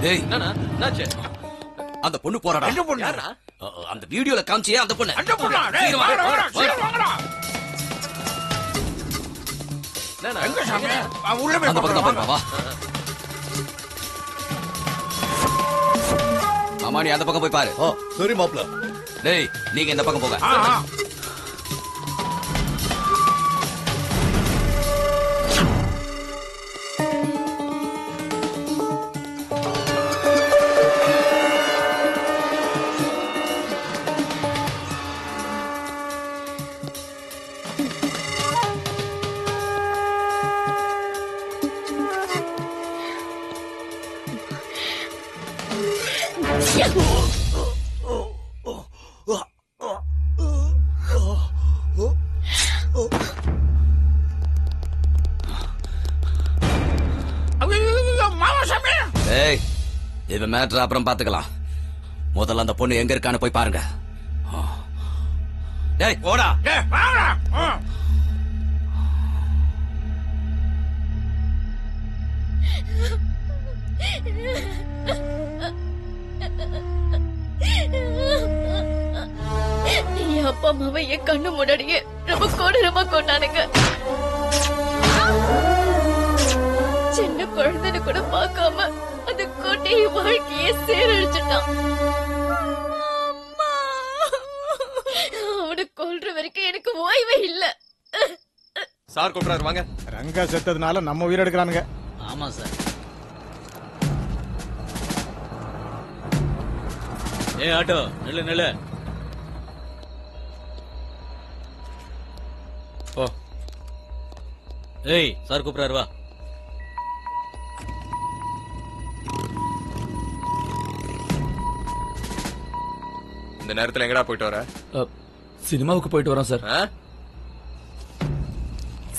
டேய் என்னாச்சு? அந்த பொண்ணு போறாடா. எந்த பொண்ணு? யாரா? அந்த வீடியோல காமிச்சியே அந்த பொண்ணு. அந்த பொண்ணா? டேய், சீக்கிரம் வா. வாடா, சீக்கிரம் வாங்கடா. என்னண்ணா? எங்க சாமி? உள்ள போய் அந்த பக்கம் பார்க்கலாம், வா. ஆமா, நீ அந்த பக்கம் போய் பாரு. சரி மாப்ள. டேய், நீங்க இந்த பக்கம் போங்க. ஏய், இது மேட்டர் அப்புறம் பாத்துக்கலாம். முதல்ல அந்த பொண்ணு எங்க இருக்கான்னு போய் பாருங்க. டேய், போடா. என் அப்பா அம்மாவை என் கண்ணு முன்னாடியே ரொம்ப கொடூரமா கொண்டானுங்க. சின்ன குழந்தைன்னு கூட பார்க்காம அந்த கோட்டையை வாழ்க்கையே சீரழிச்சுட்டான். அவனை கொல்ற வரைக்கும் எனக்கு ஓய்வே இல்ல. சார் கூப்பிடாரு, வாங்க. ரங்கா செத்ததுனால நம்ம உயிர் எடுக்கிறானுங்க. ஆமா சார். ஏ ஆட்டோ, நில்லு நில்லு. ஓ, ஏய் சார் கூப்பிடாரு, வா. இந்த நேரத்துல எங்கடா போயிட்டு வர? சினிமாவுக்கு போயிட்டு வரோம் சார்.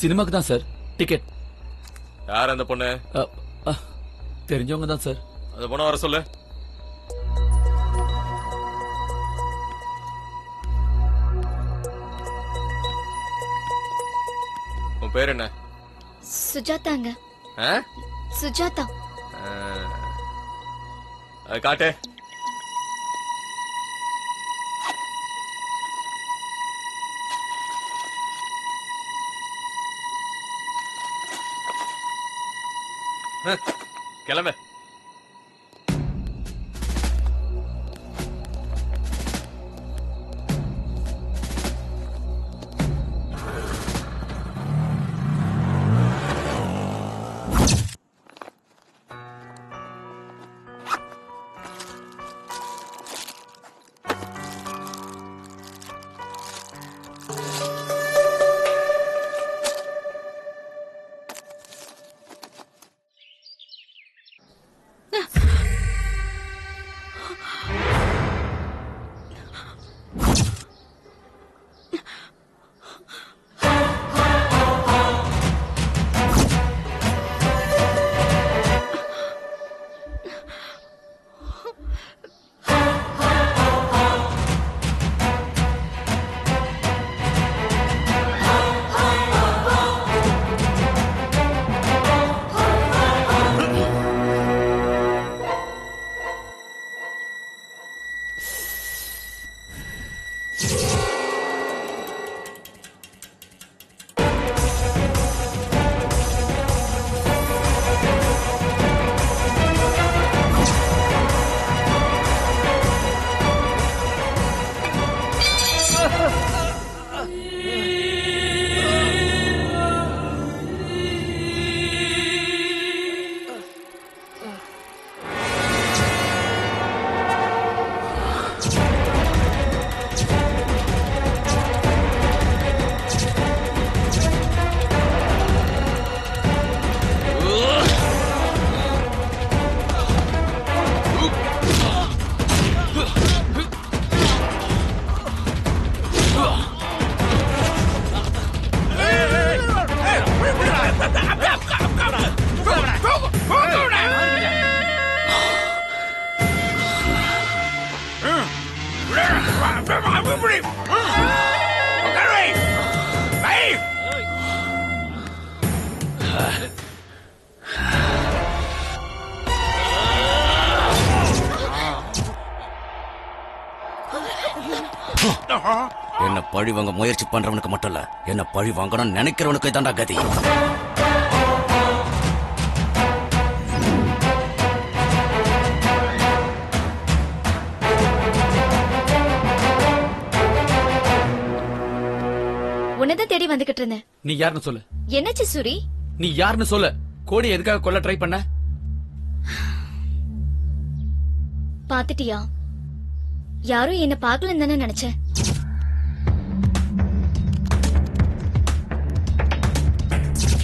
சினிமாக்கு தான் சார். டிக்கெட். யார் அந்த பொண்ணு? தெரிஞ்சவங்க தான் சார். அந்த பொண்ணை வர சொல்லு. உன் பேர் என்ன? சுஜாதாங்க. சுஜாதா. அது காட்டு. கிளம்பு. பழி வாங்க முயற்சி பண்றவனுக்கு மட்டும் இல்ல, என்ன பழி வாங்கணும்னு நினைக்கிறவனுக்கு தான்டா கதி. உன்னதான் தேடி வந்துகிட்டு இருந்தேன். நீ யாருன்னு சொல்லு. என்னாச்சு சூரி? நீ யாருன்னு சொல்லு. கோடி எதுக்காக கொல்ல ட்ரை பண்ண? பாத்துட்டியா? யாரும் என்ன பாக்கலன்னு தானே நினைச்சேன்.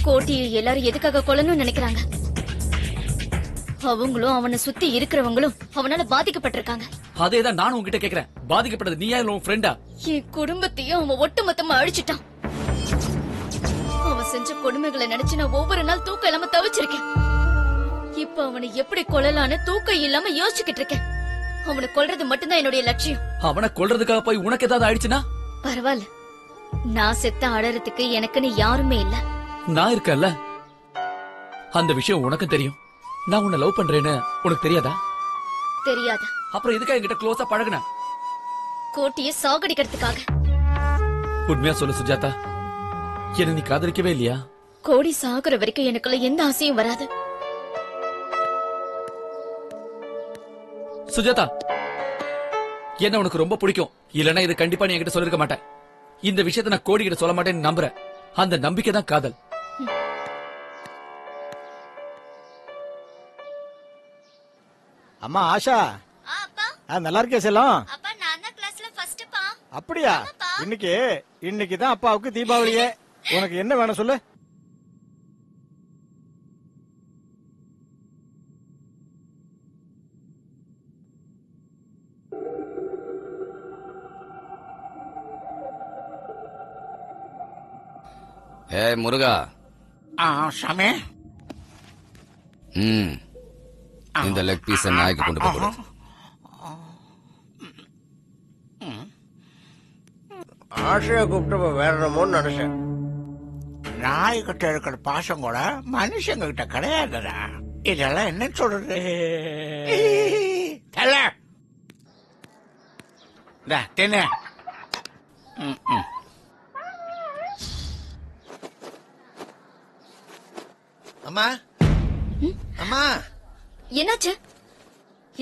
கோட்டியை எல்லாரும் எதுக்காக கொல்லணும்னு நினைக்கிறாங்க? அவங்களும் அவனை சுத்தி இருக்கிறவங்களும் அவனால பாதிக்கப்பட்டிருக்காங்க. அதேதான் நானும் உங்ககிட்ட கேக்குறேன். பாதிக்கப்பட்டது நீயா இல்ல உன் ஃப்ரெண்டா? என் குடும்பத்தையும் அவன் ஒட்டுமொத்தமா அழிச்சிட்டான். அவன் செஞ்ச கொடுமைகளை நினைச்சு நான் ஒவ்வொரு நாள் தூக்கம் இல்லாம தவிச்சிருக்கேன். இப்ப அவனை எப்படி கொல்லலான்னு தூக்கம் இல்லாம யோசிச்சுக்கிட்டு இருக்கேன். அவனை கொல்றது மட்டும்தான் என்னுடைய லட்சியம். அவனை கொல்றதுக்காக போய் உனக்கு ஏதாவது ஆயிடுச்சுன்னா? பரவாயில்ல, நான் செத்த அழறதுக்கு எனக்குன்னு யாருமே இல்ல. நான் இருக்கேன்ல. அந்த விஷயம் உனக்கும் தெரியும். நான் உன்னை லவ் பண்றேன்னு உனக்கு தெரியாதா? தெரியாதா? அப்புறம் எதுக்கா என்கிட்ட க்ளோஸா பழகுன? கோட்டியை சாகடிக்கிறதுக்காக. உண்மையா சொல்லு சுஜாதா, என்ன நீ காதலிக்கவே இல்லையா? கோடி சாகுற வரைக்கும் எனக்குள்ள எந்த ஆசையும் வராது. சுஜாதா, என்ன உனக்கு ரொம்ப பிடிக்கும். இல்லன்னா இது கண்டிப்பா நீ என்கிட்ட சொல்லிருக்க மாட்டேன். இந்த விஷயத்தை நான் கோடி கிட்ட சொல்ல மாட்டேன்னு நம்புறேன். அந்த நம்பிக்கை தான் காதல். அம்மா ஆஷா, நல்லா இருக்கே செல்லம். அப்படியா? இன்னைக்கு தான் அப்பாவுக்கு தீபாவளியே. உனக்கு என்ன வேணும் சொல்லு. முருகா. சாமி, இந்த லெக் பீஸ் நாய்க்கு கொண்டு போய். ஆசையை கூப்பிட்டு வேற என்னமோன்னு நினைச்சேன். நாய்கிட்ட இருக்கிற பாசம் கூட மனுஷங்க கிட்ட கிடையாதுடா. இதெல்லாம் என்ன சொல்றது? தின்னு. அம்மா, அம்மா, என்னாச்சு?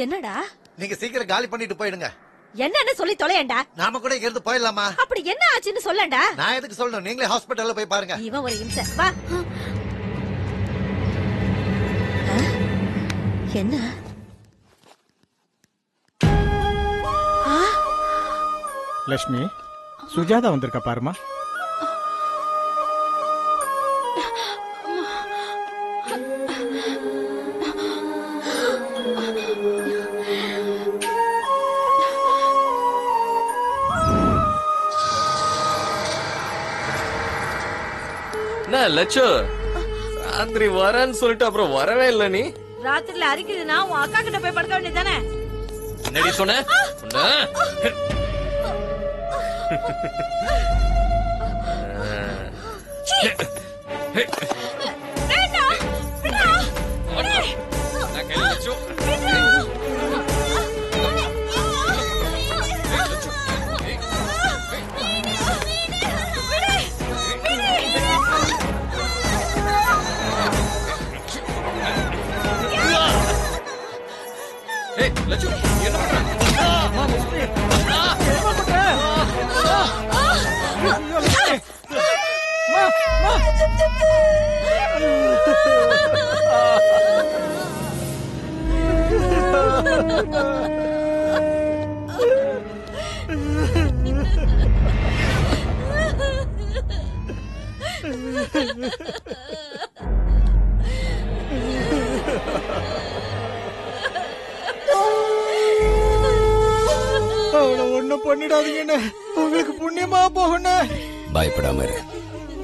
என்னடா? நீங்க சீக்கிரம் காலி பண்ணிட்டு போயிடுங்க. என்னன்னு சொல்லி தொலையண்டா. நாம கூட இங்க இருந்து போயிடலாமா? அப்படி என்ன ஆச்சுன்னு சொல்லண்டா. நான் எதுக்கு சொல்லணும்? நீங்களே ஹாஸ்பிடல்ல போய் பாருங்க. இவன் ஒரு இம்சை. வா. என்ன? லட்சுமி, சுஜாதா வந்திருக்கா பாருமா. லட்சு, ராத்திரி வரேன்னு சொல்லிட்டு அப்புறம் வரவே இல்ல. நீ ராத்திரில அரிக்குதுன்னா உன் அக்கா கிட்ட போய் படுக்க வேண்டியதானே? என்னடி சொன்ன? லட்சு, என்ன ஒண்ணும் பண்ணிடாதீங்கன்னு உங்களுக்கு புண்ணியமா போகணும். பயப்படாம இரு.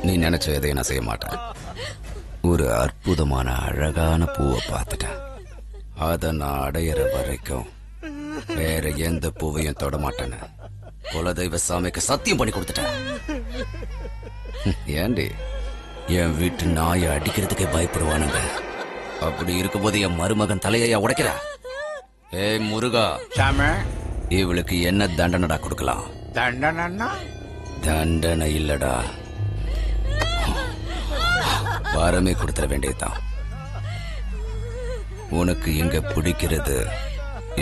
நீ நினைச்ச எதையும் நான் செய்ய மாட்டேன். ஒரு அற்புதமான அழகான பூவை பார்த்துட்டேன். அத நான் அடையிற வரைக்கும் வேற எந்த பூவையும் தொட மாட்டேன்னு குலதெய்வ சாமிக்கு சத்தியம் பண்ணி கொடுத்துட்டேன். ஏண்டி என் வீட்டு நாயை அடிக்கிறதுக்கே பயப்படுவானுங்க. அப்படி இருக்கும்போது என் மருமகன் தலையா உடைக்கிற? ஏய் முருகா, இவளுக்கு என்ன தண்டனடா கொடுக்கலாம்? தண்டனா தண்டனை இல்லடா, வரமே கொடுத்துட வேண்டியதுதான். உனக்கு இங்க பிடிக்கிறது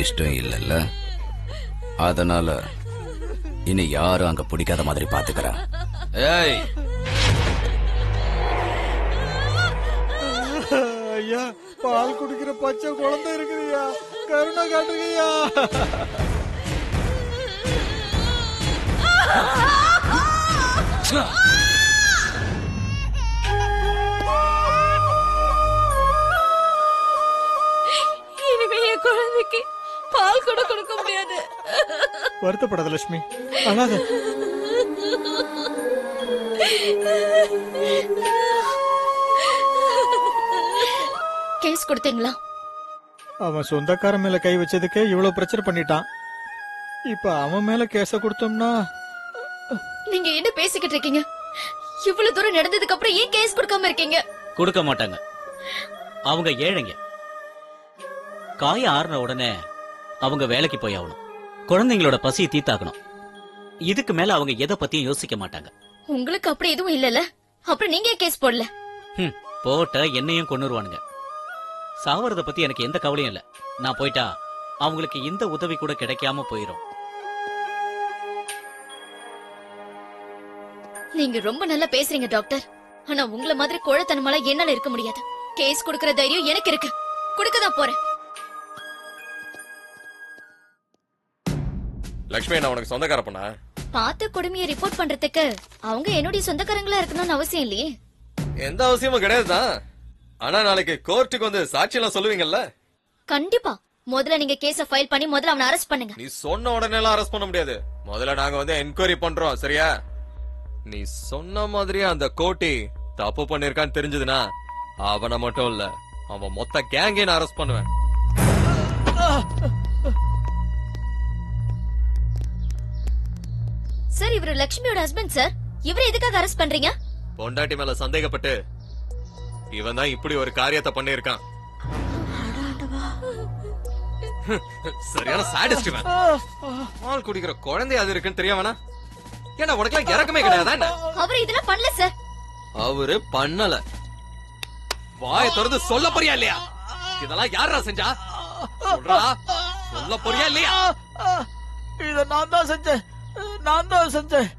இஷ்டம் இல்லைல்ல, அதனால இனி யாரும் அங்க பிடிக்காத மாதிரி பாத்துக்கிறேன். ஏய், ஐயா, பால் குடிக்கிற பச்சை குழந்தை இருக்குதுயா, கருணை காட்டுங்கய்யா. இனிமே என் குழந்தைக்கு பால் கூட கொடுக்க முடியாது. வருத்தப்படாத லட்சுமி, அழாத. கேஸ் கொடுத்தீங்களா? அவன் சொந்தக்காரன் மேல கை வச்சதுக்கே இவ்வளவு பிரச்சனை பண்ணிட்டான். இப்ப அவன் மேல கேஸ கொடுத்தோம்னா நீங்க என்ன பேசிக்கிட்டு இருக்கீங்க? இவ்வளவு தூரம் நடந்ததுக்கு அப்புறம் ஏன் கேஸ் கொடுக்காம இருக்கீங்க? கொடுக்க மாட்டாங்க. அவங்க ஏழைங்க. காய ஆறுன உடனே அவங்க வேலைக்கு போய் ஆகணும். குழந்தைங்களோட பசியை தீத்தாக்கணும். இதுக்கு மேல அவங்க எதை பத்தியும் யோசிக்க மாட்டாங்க. உங்களுக்கு அப்படி எதுவும் இல்லல, அப்புறம் நீங்க ஏன் கேஸ் போடல? போட்ட என்னையும் கொன்னுருவானுங்க. சாவறத பத்தி எனக்கு எந்த கவலையும் இல்ல. நான் போயிட்டா அவங்களுக்கு இந்த உதவி கூட கிடைக்காம போயிரும். நீங்க ரொம்ப நல்லா பேசுறீங்க டாக்டர். ஆனா உங்கள மாதிரி கோழத்தனமால என்னால இருக்க முடியாது. கேஸ் கொடுக்கற தைரியம் எனக்கு இருக்கு. கொடுக்கதான் போறேன். லட்சுமி, நான் உனக்கு சொந்தக்கார பொண்ணா? பார்த்த கொடுமையை ரிப்போர்ட் பண்றதுக்கு அவங்க என்னுடைய சொந்தக்காரங்களா இருக்கணும்னு அவசியம் இல்லையே. எந்த அவசியமும் கிடையாதுதான். ஆனா நாளைக்கு கோர்ட்டுக்கு வந்து சாட்சி எல்லாம் சொல்லுவீங்கல்ல? கண்டிப்பா. முதல்ல நீங்க கேஸ ஃபைல் பண்ணி முதல்ல அவனை அரெஸ்ட் பண்ணுங்க. நீ சொன்ன உடனே எல்லாம் அரெஸ்ட் பண்ண முடியாது. முதல்ல நாங்க வந்து என்கொயரி பண்றோம், சரியா? நீ சொன்ன மாதிரியே அந்த கோட்டி தப்பு பண்ணிருக்கான்னு தெரிஞ்சதுன்னா அவனை மட்டும் இல்ல, அவன் மொத்த கேங்கே நான் அரெஸ்ட் பண்ணுவேன். சார், இவரு லட்சுமியோட ஹஸ்பண்ட் சார். இவரை எதுக்காக அரெஸ்ட் பண்றீங்க? பொண்டாட்டி மேல சந்தேகப்பட்டு இவன் தான் இப்படி ஒரு காரியத்தை பண்ணிருக்கான். சரியான சாடிஸ்ட் இவன். பால் குடிக்கிற குழந்தை அது இருக்குன்னு தெரியவனா? ஏன்னா உனக்கு இறக்கமே கிடையாதா என்ன? அவரு இதெல்லாம் பண்ணல சார். அவரு பண்ணல. வாயை திறந்து சொல்ல போறியா இல்லையா? இதெல்லாம் யாரா செஞ்சா? சொல்றா, சொல்ல போறியா இல்லையா? இத நான் தான் செஞ்சேன்.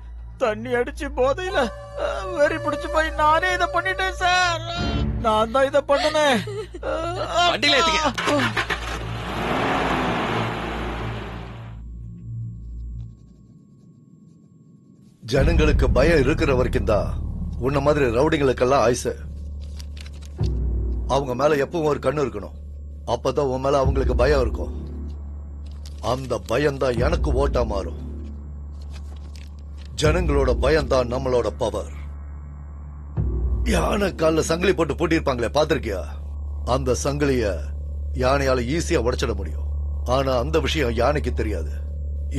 தண்ணி அடிச்சு போதையில வெறி பிடிச்சு போய் நானே இத பண்ணிட்டேன் சார். நான் தான் இத பண்ணனேன். வண்டியில ஏத்துக்க. ஜனங்களுக்கு பயம் இருக்கிற வரைக்கும் தான் உன்ன மாதிரி ரவுடிங்களுக்கெல்லாம் ஆயுசு. அவங்க மேல எப்பவும் ஒரு கண்ணு இருக்கணும். அப்பதான் உன் மேல அவங்களுக்கு பயம் இருக்கும். அந்த பயம் தான் எனக்கு ஓட்டா மாறும். ஜனங்களோட பயம் தான் நம்மளோட பவர். யானை கால சங்கிலி போட்டு பூட்டிருப்பாங்களே, பாத்திருக்கியா? அந்த சங்கிலிய யானையால ஈஸியா உடைச்சிட முடியும். ஆனா அந்த விஷயம் யானைக்கு தெரியாது.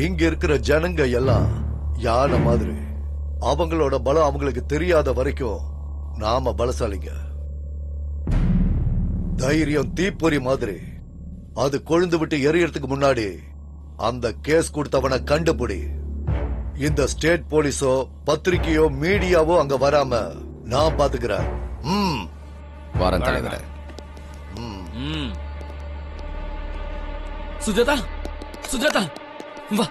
இங்க இருக்கிற ஜனங்க எல்லாம் யானை மாதிரி. அவங்களோட பலம் அவங்களுக்கு தெரியாத வரைக்கும் நாம பலசாலிங்க. தைரியம் தீப்பொறி மாதிரி. அது கொழுந்து விட்டு எரியறதுக்கு முன்னாடி அந்த கேஸ் கொடுத்தவனை கண்டுபிடி. இந்த ஸ்டேட் போலீஸோ பத்திரிகையோ மீடியாவோ அங்க வராம நான் பாத்துக்கிறேன். வாரம் தலைவரே. சுஜாதா, சுஜாதா, வா.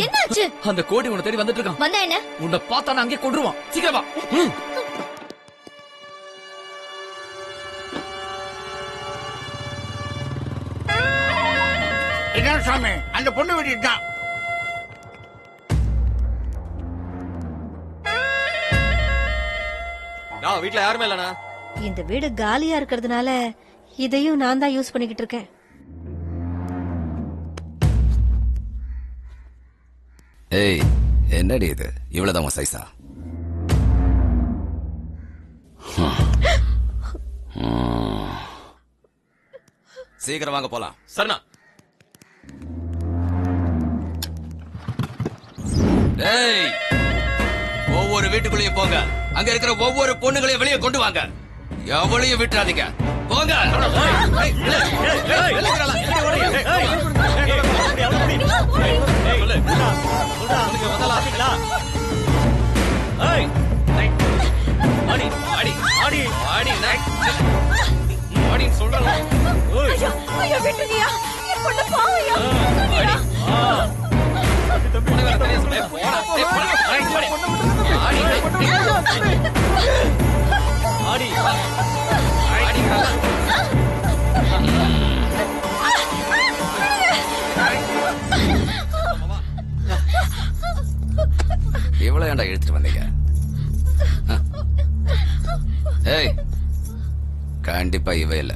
என்னாச்சு? அந்த கோடி உன்னை தேடி வந்துட்டு இருக்கான். வந்தா என்ன? உன்னை பார்த்தா நான் அங்கே கொன்றுவான். சீக்கிரம் வா. இதான் சாமி, அந்த பொண்ணு வீட்டு தான். வீட்டுல யாருமே இல்லனா? இந்த வீடு காலியா இருக்கிறதுனால இதையும் நான் தான் யூஸ் பண்ணிக்கிட்டு இருக்கேன். ஏய், என்னடி இது? இவ்வளவுதான் உன் சைஸா? சீக்கிரம் வாங்க போலாம். சரணா. ஏய், ஒவ்வொரு வீட்டுக்குள்ளேயும் போங்க. அங்க இருக்கிற ஒவ்வொரு பொண்ணுகளையும் வெளியே கொண்டு வாங்க. எவளையும் விட்டுறாதீங்க. போங்க. இவ்வளவு ஏன்டா எடுத்துட்டு வந்தீங்க? ஏய், கண்டிப்பா இவ இல்ல.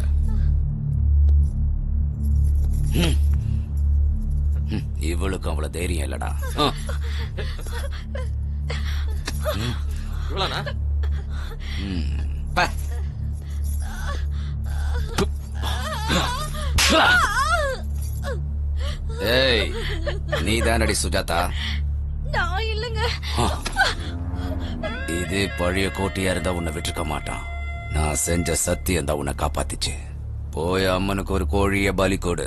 இவளுக்கு அவ்வளவு தைரியம் இல்லடா. ஏய், நீ தானடி சுஜாதா? நான் இல்லங்க. இதே பழைய கோட்டையா இருந்தா உன்னை விட்டுருக்க மாட்டான். நான் செஞ்ச சத்தியம் தான் உன்னை காப்பாத்திச்சு. போய் அம்மனுக்கு ஒரு கோழிய பலி கொடு,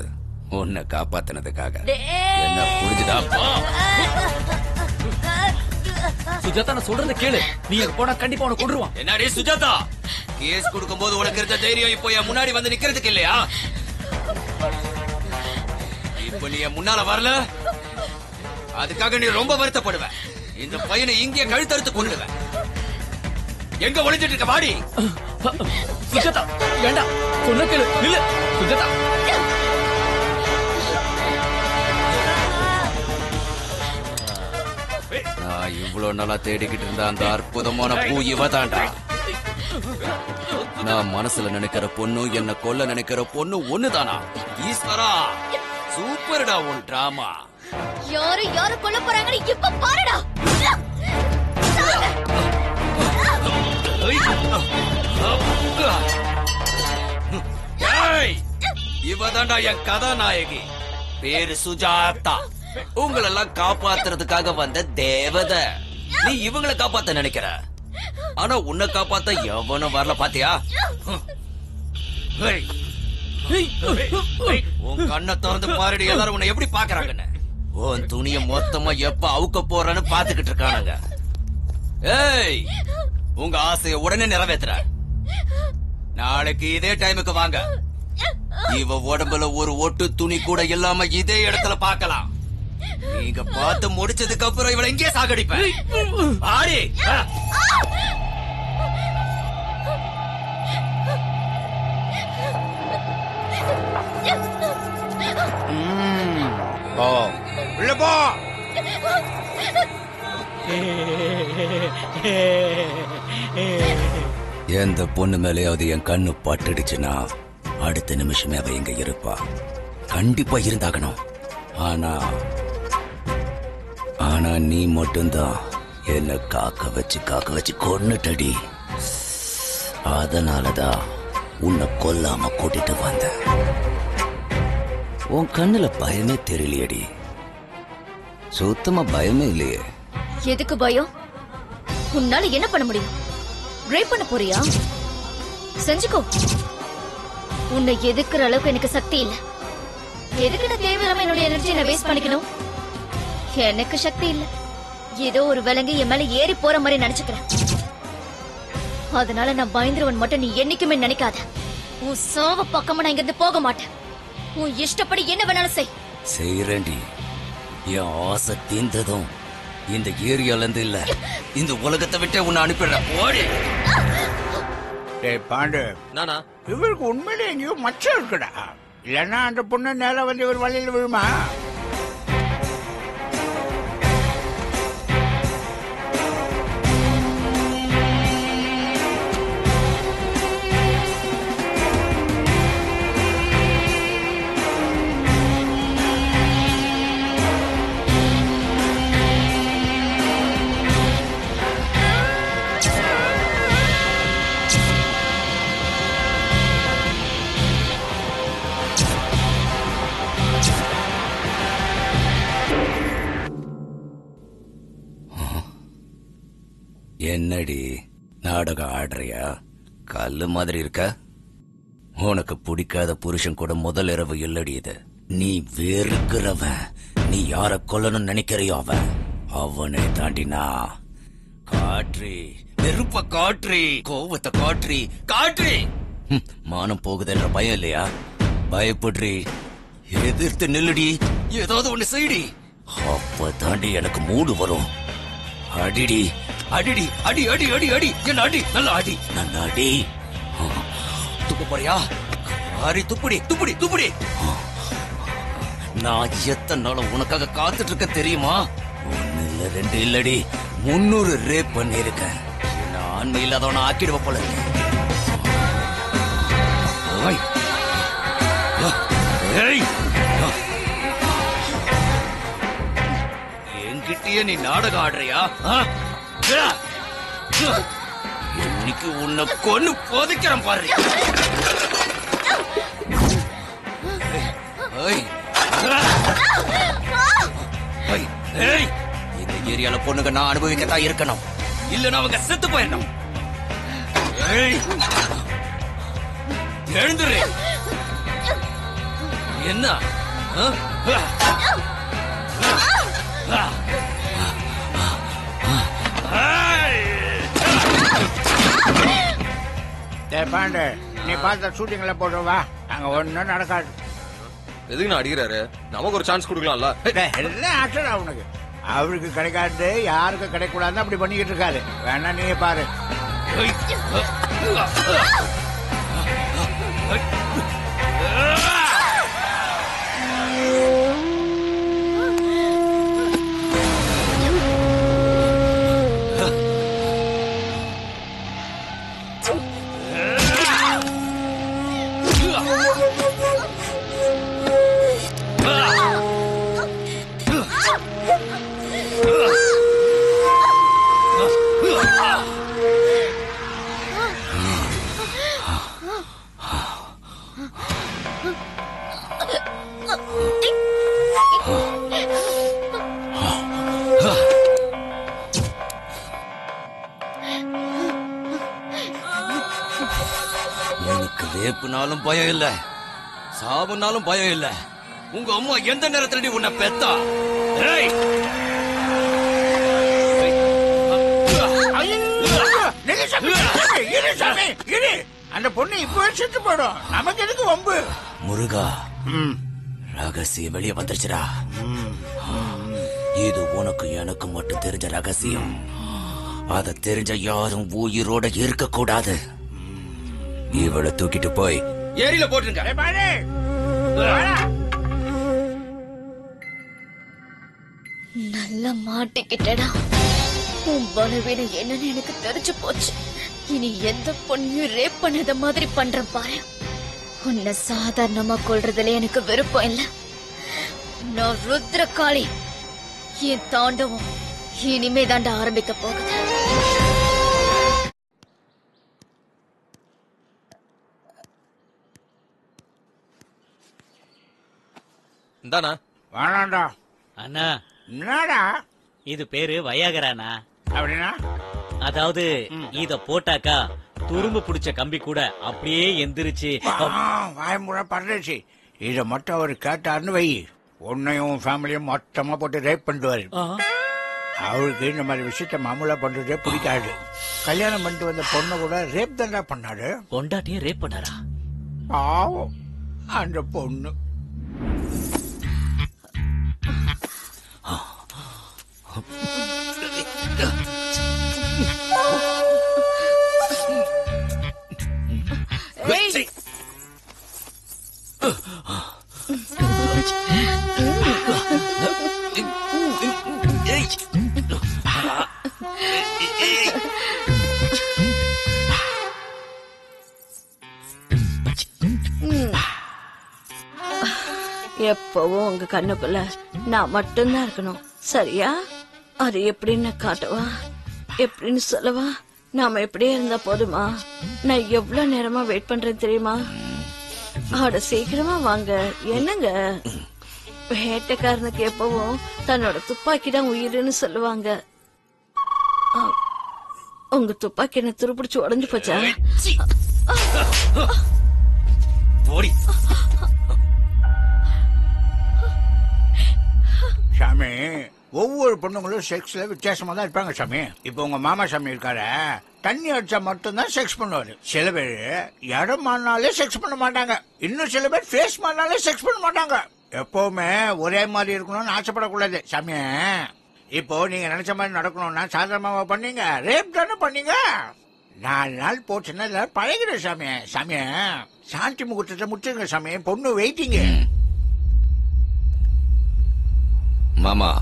உன்னை காப்பாத்தினதுக்காக. என்ன புரிஞ்சுதா? சுஜாதா, நான் சொல்றத கேளு. நீ அங்க போனா கண்டிப்பா உனக்கு கொன்றுவான். என்னடி சுஜாதா, கேஸ் கொடுக்கும் போது உனக்கு இருந்த தைரியம் இப்போ என் முன்னாடி வந்து நிக்கிறதுக்கு இல்லையா? இப்ப நீ என் முன்னால வரல, அதுக்காக நீ ரொம்ப வருத்தப்படுவ. இந்த பையனை இங்கே கழுத்தறுத்து கொண்டுடுவ. எங்க ஒளிஞ்சிட்டு இருக்க? வாடி. சுஜாதா, வேண்டாம், சொன்ன கேளு. இல்ல சுஜாதா. நான் இவ்வளவு நாளா தேடிக்கிட்டு இருந்த அந்த அற்புதமான பூ இவதான்டா. நான் மனசுல நினைக்கிற பொண்ணு, என்ன கொல்ல நினைக்கிற பொண்ணு ஒண்ணுதானா? ஈஸ்வரா, சூப்பர்டா உன் டிராமா. யாரு யாரு கொல்ல போறாங்கன்னு இப்ப பாருடா. இவதான்டா என் கதாநாயகி. பேரு சுஜாதா. உங்களெல்லாம் காப்பாத்துறதுக்காக வந்த தேவதை. நீ இவங்களை காப்பாத்த நினைக்கிற, ஆனா உன்னை காப்பாத்த எவனும் வரல. பாத்தியா? உன் கண்ணை திறந்து பாருடி, எல்லாரும் உன்னை எப்படி பாக்குறாங்கன்னு. உன் துணிய மொத்தமா எப்ப அவுக்க போறன்னு பாத்துக்கிட்டு இருக்கானுங்க. ஏய், உங்க ஆசைய உடனே நிறைவேத்துற. நாளைக்கு இதே டைமுக்கு வாங்க. இவ உடம்புல ஒரு ஒட்டு துணி கூட இல்லாம இதே இடத்துல பார்க்கலாம். நீங்க பார்த்து முடிச்சதுக்கு அப்புறம் இவளை இங்கே சாகடிப்பேன். ஆடி. போ உள்ள போ. எந்த பொண்ணு மேலேயாவது என் கண்ணு பட்டுடுச்சுன்னா அடுத்த நிமிஷமே அவ இங்க இருப்பா. கண்டிப்பா இருந்தாகணும். ஆனா நீ மட்டும்தான் என்ன காக்க வச்சு கொன்னுட்டடி. அதனாலதான் உன்னை கொல்லாம கூட்டிட்டு வந்த. உன் கண்ணுல பயமே தெரியலையடி. சுத்தமா பயமே இல்லையே. எதுக்கு பயம்? உன்னால என்ன பண்ண முடியும்? ரேப் பண்ண போறியா? செஞ்சுக்கோ. உன்னை எதுக்குற அளவுக்கு எனக்கு சக்தி இல்ல. எதுக்கு நான் தேவையில்லாம என்னோட எனர்ஜியை நான் வேஸ்ட் பண்ணிக்கணும்? எனக்கு சக்தி இல்ல. ஏதோ ஒரு விலங்கு என் மேல ஏறி போற மாதிரி நினைச்சுக்கிறேன். அதனால நான் பயந்துருவன் மட்டும் நீ என்னைக்குமே நினைக்காத. உன் சாவ பக்கமா நான் இங்கிருந்து போக மாட்டேன். உன் இஷ்டப்படி என்ன வேணாலும் செய். செய்யறேன்டி. என் ஆசை தீர்ந்ததும் இந்த ஏரியால இருந்து இல்ல, இந்த உலகத்தை விட்டு உன்னை அனுப்பிடுறேன். ஓடி. டேய் பாண்டு, நானா இவருக்கு உண்மையிலே எங்கேயோ மச்சம் இருக்குடா. இல்லன்னா அந்த பொண்ணு நேரம் வந்து இவர் வழியில் விழுமா? என்னடி நாடகம் ஆடுறியா? கல்லு மாதிரி இருக்க. உனக்கு பிடிக்காத புருஷன் கூட முதல் இரவு இல்லடி இது. நீ வெறுக்கிறவன், நீ யார கொல்லணும்னு நினைக்கிறியோ அவனை தாண்டினா காற்றி நெருப்ப காற்றி கோவத்தை காற்றி மானம் போகுதுன்ற பயம் இல்லையா? பயப்படுறி, எதிர்த்து நில்லுடி, ஏதாவது ஒண்ணு செய்டி. அப்ப தாண்டி எனக்கு மூடு வரும். அடிடி அடிடி அடி அடி அடி அடி என்ன அடி, நல்லா அடி, நல்லா அடி. துப்பு போறியா? அரி துப்புடி துப்புடி துப்புடி. நான் எத்தனை நாளும் உனக்காக காத்துட்டு இருக்க தெரியுமா? 1 இல்ல 2 இல்லடி 300 ரேப் பண்ணிருக்கேன். என்ன ஆண்மை இல்லாதவன ஆக்கிடுவ போல இருக்கு. என்கிட்டயே நீ நாடகம் ஆடுறியா? இன்னைக்கு உன்னை கொன்னு போதிக்கிறேன் பாரு. இந்த ஏரியால பொண்ணுங்க நான் அனுபவிக்கத்தான் இருக்கணும், இல்லன்னா அவங்க செத்து போயிடணும். எழுந்துரு. என்ன பாண்டு, நீ பார்த்த ஷூட்டிங்ல போடுவா, அங்க ஒண்ணும் நடக்காது. எதுக்கு நான் அடிக்கிறாரு? நமக்கு ஒரு சான்ஸ் கொடுக்கலாம்ல. எல்லாம் ஆக்டர் அவனுக்கு, அவருக்கு கிடைக்காது யாருக்கு கிடைக்கூடாது அப்படி பண்ணிக்கிட்டு இருக்காரு. வேணா நீங்க பாரு. எனக்கு ரேப்புனாலும் பயம் இல்ல, சாவுனாலும் பயம் இல்ல. உங்க அம்மா எந்த நேரத்துல உன்னை பெத்தா? அந்த பொண்ணு இப்ப செத்து போடும், நமக்கு எதுக்கு வம்பு? முருகா, ரகசியம் வெளியே வந்துருச்சுடா. இது உனக்கு எனக்கு மட்டும் தெரிஞ்ச ரகசியம். அத தெரிஞ்ச யாரும் உயிரோட இருக்க கூடாது. இவளை தூக்கிட்டு போய் ஏரியில போட்டுருங்க. நல்லா மாட்டிக்கிட்டடா. உன் பலவீனம் என்னன்னு எனக்கு தெரிஞ்சு போச்சு. இனி எந்த பொண்ணையும் ரேப் பண்ணத மாதிரி பண்ற பாரு. உன்னை சாதாரணமா கொல்றதுல எனக்கு விருப்பம் இல்ல. நான் ருத்ரகாளி. என் தாண்டவம் இனிமே தாண்ட ஆரம்பிக்க போகுது. இந்தானா? வேணாண்டா. அண்ணா, என்னடா இது பேரு வயாகரானா? அப்படின்னா அதாவது இத போட்டாக்கா துரும்பு பிடிச்ச கம்பி கூட அப்படியே எந்திரிச்சு வாய்முறை பண்றச்சு. இத மட்டும் அவர் கேட்டாருன்னு வை, உன்னையும் ஃபேமிலியும் மொத்தமா போட்டு ரேப் பண்ணுவாரு. அவருக்கு இந்த மாதிரி விஷயத்த மாமூலா பண்றதே பிடிக்காது. கல்யாணம் பண்ணிட்டு வந்த பொண்ணு கூட ரேப் தான்டா பண்ணாரு. பொண்டாட்டியே ரேப் பண்ணாரா? பாவம் அந்த பொண்ணு. எப்பவும் உங்க கண்ணுக்குள்ள நான் மட்டும்தான் இருக்கணும், சரியா? அது எப்படின்னு காட்டுவா, எப்படின்னு சொல்லவா? நாம எப்படியே இருந்தா போதுமா? நான் எவ்வளவு நேரமா வெயிட் பண்றேன் தெரியுமா? அட சீக்கிரமா வாங்க. என்னங்க, வேட்டைக்காரனுக்கு எப்பவும் தன்னோட துப்பாக்கி தான் உயிருன்னு சொல்லுவாங்க. உங்க துப்பாக்கி என்ன துருப்பிடிச்சு உடஞ்சு போச்சா? ஒவ்வொரு பொண்ணுங்களும் செக்ஸ்ல வித்தியாசமா தான் இருப்பாங்க சாமி. இப்போ உங்க மாமா சாமி இருக்காரு, தண்ணி அடிச்சா மட்டும்தான் செக்ஸ் பண்ணுவாரு. சில பேர் இடம் மாறினாலே செக்ஸ் பண்ண மாட்டாங்க. இன்னும் சில பேர் ஃபேஸ் மாறினாலே செக்ஸ் பண்ண மாட்டாங்க. எப்பவுமே ஒரே மாதிரி இருக்கணும்னு ஆசைப்படக்கூடாது சாமி. இப்போ நீங்க நினைச்ச மாதிரி நடக்கணும்னா சாதாரணமா பண்ணீங்க, ரேப் தானே பண்ணீங்க. 4 நாள் போச்சுன்னா எல்லாரும் பழகிற சாமி. சாமி சாந்தி முகூர்த்தத்தை முடிச்சுங்க சாமி, பொண்ணு வெயிட்டிங்க. மாமா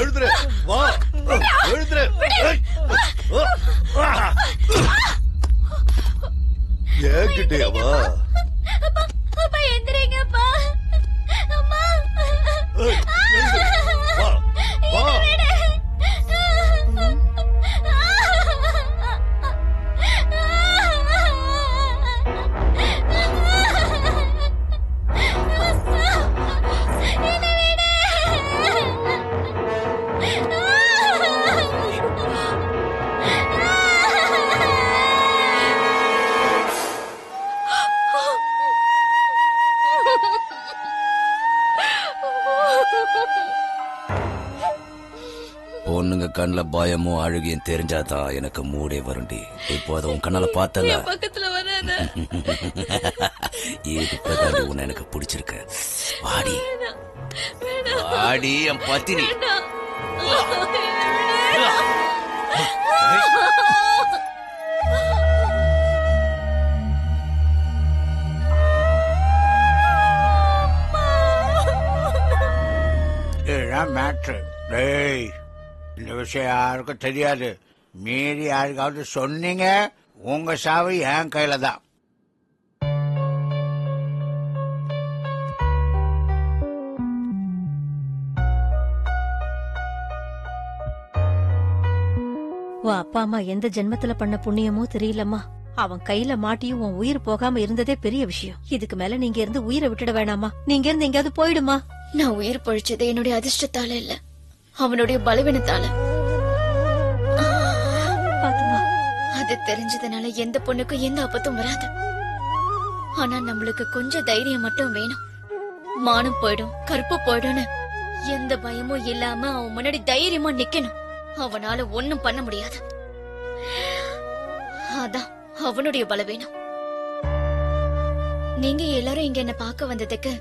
எழுதுற வா, எழுதுற ஏங்கிட்டேவா? அப்பா எந்திரிங்கப்பா. அம்மா வா வா. பொண்ணுங்க கண்ணுல பயமும் அழுகியும் தெரிஞ்சாதான் எனக்கு மூடே வருண்டி. இப்போ அதை உன் கண்ணால பார்த்தல, பக்கத்துல வராத. இதுப்பதாண்டி உன்னை எனக்கு பிடிச்சிருக்கு. வாடி வாடி என் பத்தினி. இதுதான் மேட்ரு. டேய், இந்த விஷயம் யாருக்கும் தெரியாது. மீறி யாருக்காவது சொன்னீங்க, உங்க சாவு என் கையில தான். உன் அப்பா அம்மா எந்த ஜென்மத்துல பண்ண புண்ணியமோ தெரியலம்மா. அவன் கையில மாட்டியும் உன் உயிர் போகாம இருந்ததே பெரிய விஷயம். இதுக்கு மேல நீங்க இருந்து உயிரை விட்டுட வேணாமா. நீங்க இருந்து எங்கேயாவது போயிடுமா. நான் உயிர் பொழிச்சது என்னுடைய அதிர்ஷ்டத்தால இல்ல, அவனுடைய பலவீனத்தால. அது தெரிஞ்சதுனால எந்த பொண்ணுக்கும் எந்த ஆபத்தும் வராது. ஆனா நம்மளுக்கு கொஞ்சம் தைரியம் மட்டும் வேணும். மானம் போயிடும், கற்பு போயிடும்னு எந்த பயமும் இல்லாம அவன் முன்னாடி தைரியமா நிக்கணும். அவனால ஒண்ணும் பண்ண முடியாது. அதான் அவனுடைய பலவீனம். நீங்க எல்லாரும் இங்க என்ன பார்க்க வந்ததுக்கு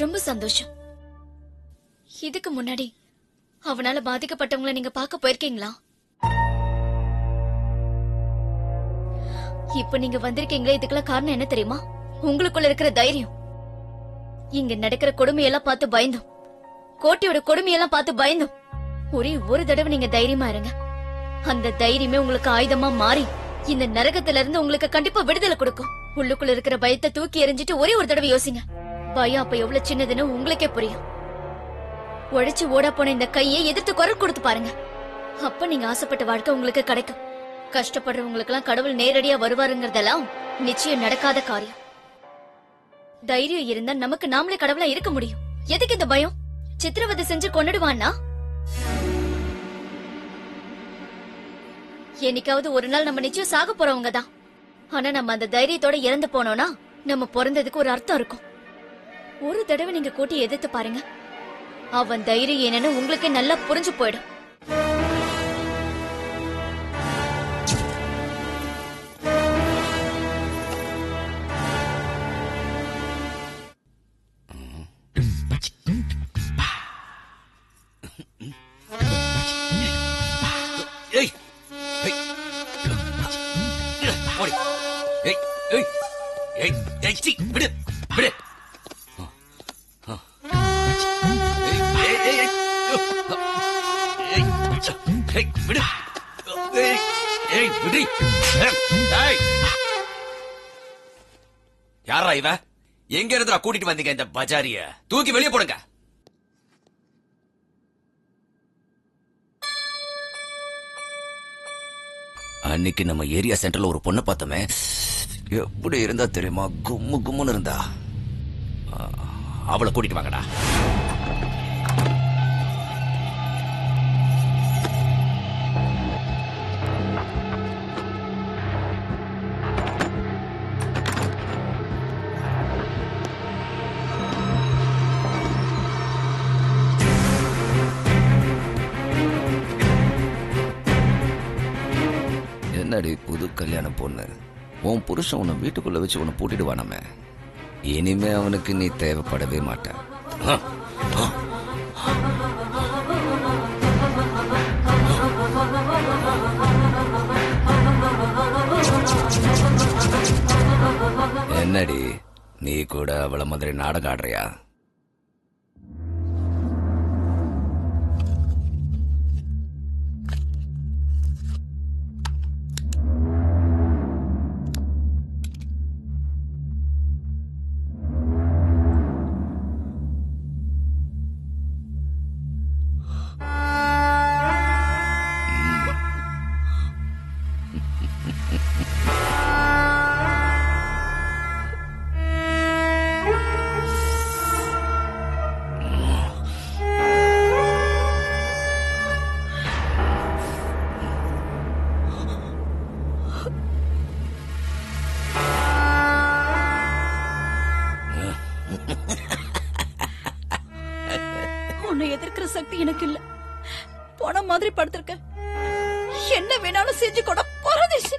ரொம்ப சந்தோஷம். இதுக்கு முன்னாடி அவனால பாதிக்கப்பட்டவங்களை நீங்க பார்க்க போயிருக்கீங்களா? இப்ப நீங்க வந்திருக்கீங்களே, இதுக்கெல்லாம் காரணம் என்ன தெரியுமா? உங்களுக்குள்ள இருக்கிற தைரியம். இங்க நடக்கிற கொடுமையெல்லாம் பார்த்து பயந்தோம், கோட்டையோட கொடுமையெல்லாம் பார்த்து பயந்தோம். ஒரே ஒரு தடவை நீங்க தைரியமா இருங்க. அந்த தைரியமே உங்களுக்கு ஆயுதமா மாறி இந்த நரகத்துல இருந்து உங்களுக்கு கண்டிப்பா விடுதலை கொடுக்கும். உள்ளுக்குள்ள இருக்கிற பயத்தை தூக்கி எறிஞ்சிட்டு ஒரே ஒரு தடவை யோசிங்க. பயம் அப்ப எவ்வளவு சின்னதுன்னு உங்களுக்கே புரியும். உழைச்சு ஓடா போன இந்த கையை எதிர்த்து குரல் கொடுத்து பாருங்க. அப்ப நீங்க ஆசைப்பட்ட வாழ்க்கை உங்களுக்கு கிடைக்கும். கஷ்டப்படுறவங்களுக்கு எல்லாம் கடவுள் நேரடியா வருவாருங்கறதெல்லாம் நிச்சயம் நடக்காத காரியம். தைரியம் இருந்தா நமக்கு நாமளே கடவுளா இருக்க முடியும். எதுக்கு இந்த பயம்? சித்திரவதை செஞ்சு கொன்னுடுவான்னா? என்னைக்காவது ஒரு நாள் நம்ம நிச்சயம் சாக போறவங்க தான். ஆனா நம்ம அந்த தைரியத்தோட இறந்து போனோம்னா நம்ம பிறந்ததுக்கு ஒரு அர்த்தம் இருக்கும். ஒரு தடவை நீங்க கூட்டி எதிர்த்து பாருங்க. அவன் தைரியம் என்னன்னு உங்களுக்கு நல்லா புரிஞ்சு போயிடும். யாரா இவ? எங்க இருந்தா கூட்டிட்டு வந்தீங்க இந்த பஜாரிய? தூக்கி வெளியே போடுங்க. அன்னைக்கு நம்ம ஏரியா சென்டர்ல ஒரு பொண்ணை பார்த்தோமே, எப்படி இருந்தா தெரியுமா? கும்மு கும்முன்னு இருந்தா. அவளை கூட்டிட்டு வாங்கடா. என்னடி புது கல்யாண பொண்ணு, உன் புருஷன் உன்னை வீட்டுக்குள்ள வச்சு உன்னை பூட்டிடுவானாமே. இனிமே அவனுக்கு நீ தேவைப்படவே மாட்ட. என்னடி நீ கூட அவள மாதிரி நாடகம் ஆடுறியா? உன்னை எதிர்க்கிற சக்தி எனக்கு இல்ல. போன மாதிரி படுத்திருக்க. என்ன வேணாலும் செஞ்சு கூட பரதேசி.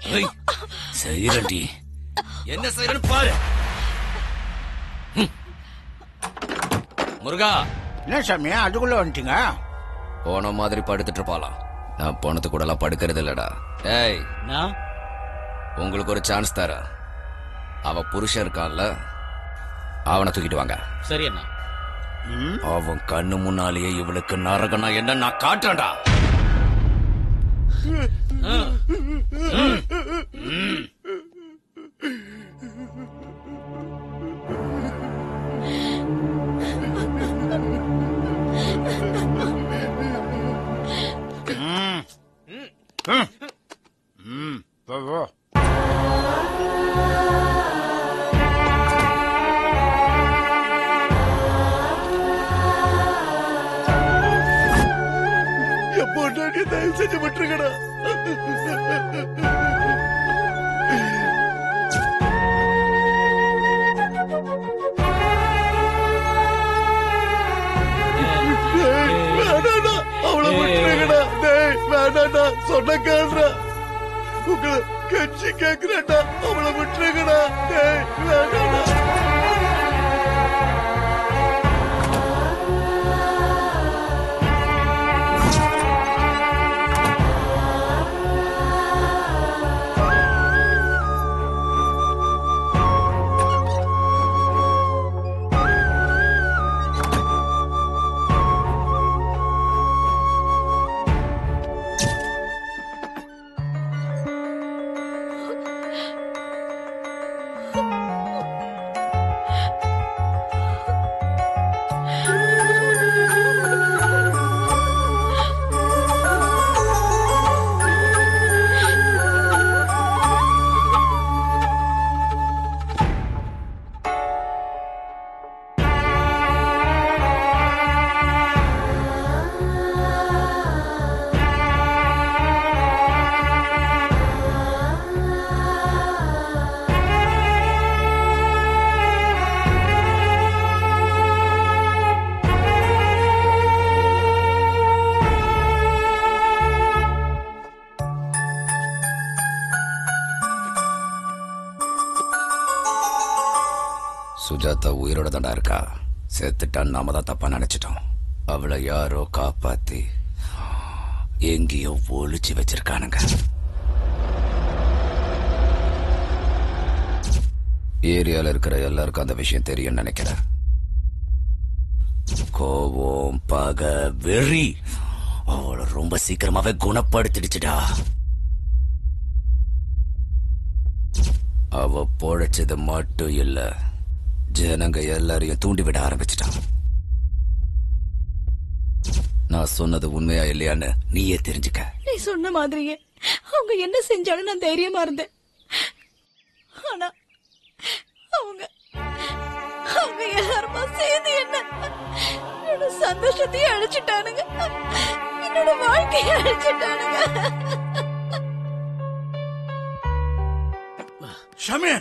செய்யறடி, என்ன செய்யறன்னு பாரு. முருகா, என்ன சாமி அதுக்குள்ள வந்துட்டீங்க? போன மாதிரி படுத்துட்டு இருப்பாளாம். நான் போனது கூட எல்லாம் படுக்கிறது இல்லடா. டேய், உங்களுக்கு ஒரு சான்ஸ் தர. அவ புருஷன் இருக்கான்ல, அவனை தூக்கிட்டு வாங்க. சரி அண்ணா. அவன் கண்ணு முன்னாலேயே இவளுக்கு நரகனா என்ன நான் காட்டுறேன்டா. தயவு செஞ்சு விட்டுருக்கடா. வேணாடா, அவளை விட்டுருக்கடா. வேணாடா, சொன்ன கேள்றா. உங்களை கட்சி கேக்குறேன்டா, அவளை விட்டுருக்கடா. வேணாடா. சுஜாதா உயிரோட தாண்டா இருக்கா. செத்துட்டான்னு நாம தான் தப்பா நினைச்சிட்டோம். அவளை யாரோ காப்பாத்தி எங்கேயோ ஒளிச்சு வச்சிருக்கானுங்க. ஏரியால இருக்கிற எல்லாருக்கும் அந்த விஷயம் தெரியும் நினைக்கிறேன். கோபம், பகை, வெறி அவளை ரொம்ப சீக்கிரமாவே குணப்படுத்திடுச்சுடா. அவ பொழைச்சது மட்டும் இல்ல, ஜனங்க எல்லாரையும் தூண்டிவிட ஆரம்பிச்சிட்டான். நான் சொன்னது உண்மையா இல்லையான்னு நீயே தெரிஞ்சுக்க. நீ சொன்ன மாதிரியே அவங்க என்ன செஞ்சாலும் நான் தைரியமா இருந்தேன். ஆனா அவங்க அவங்க எல்லாருமா சேர்ந்து என்னோட சந்தோஷத்தையும் அழிச்சிட்டானுங்க, என்னோட வாழ்க்கையை அழிச்சிட்டானுங்க. சாமி,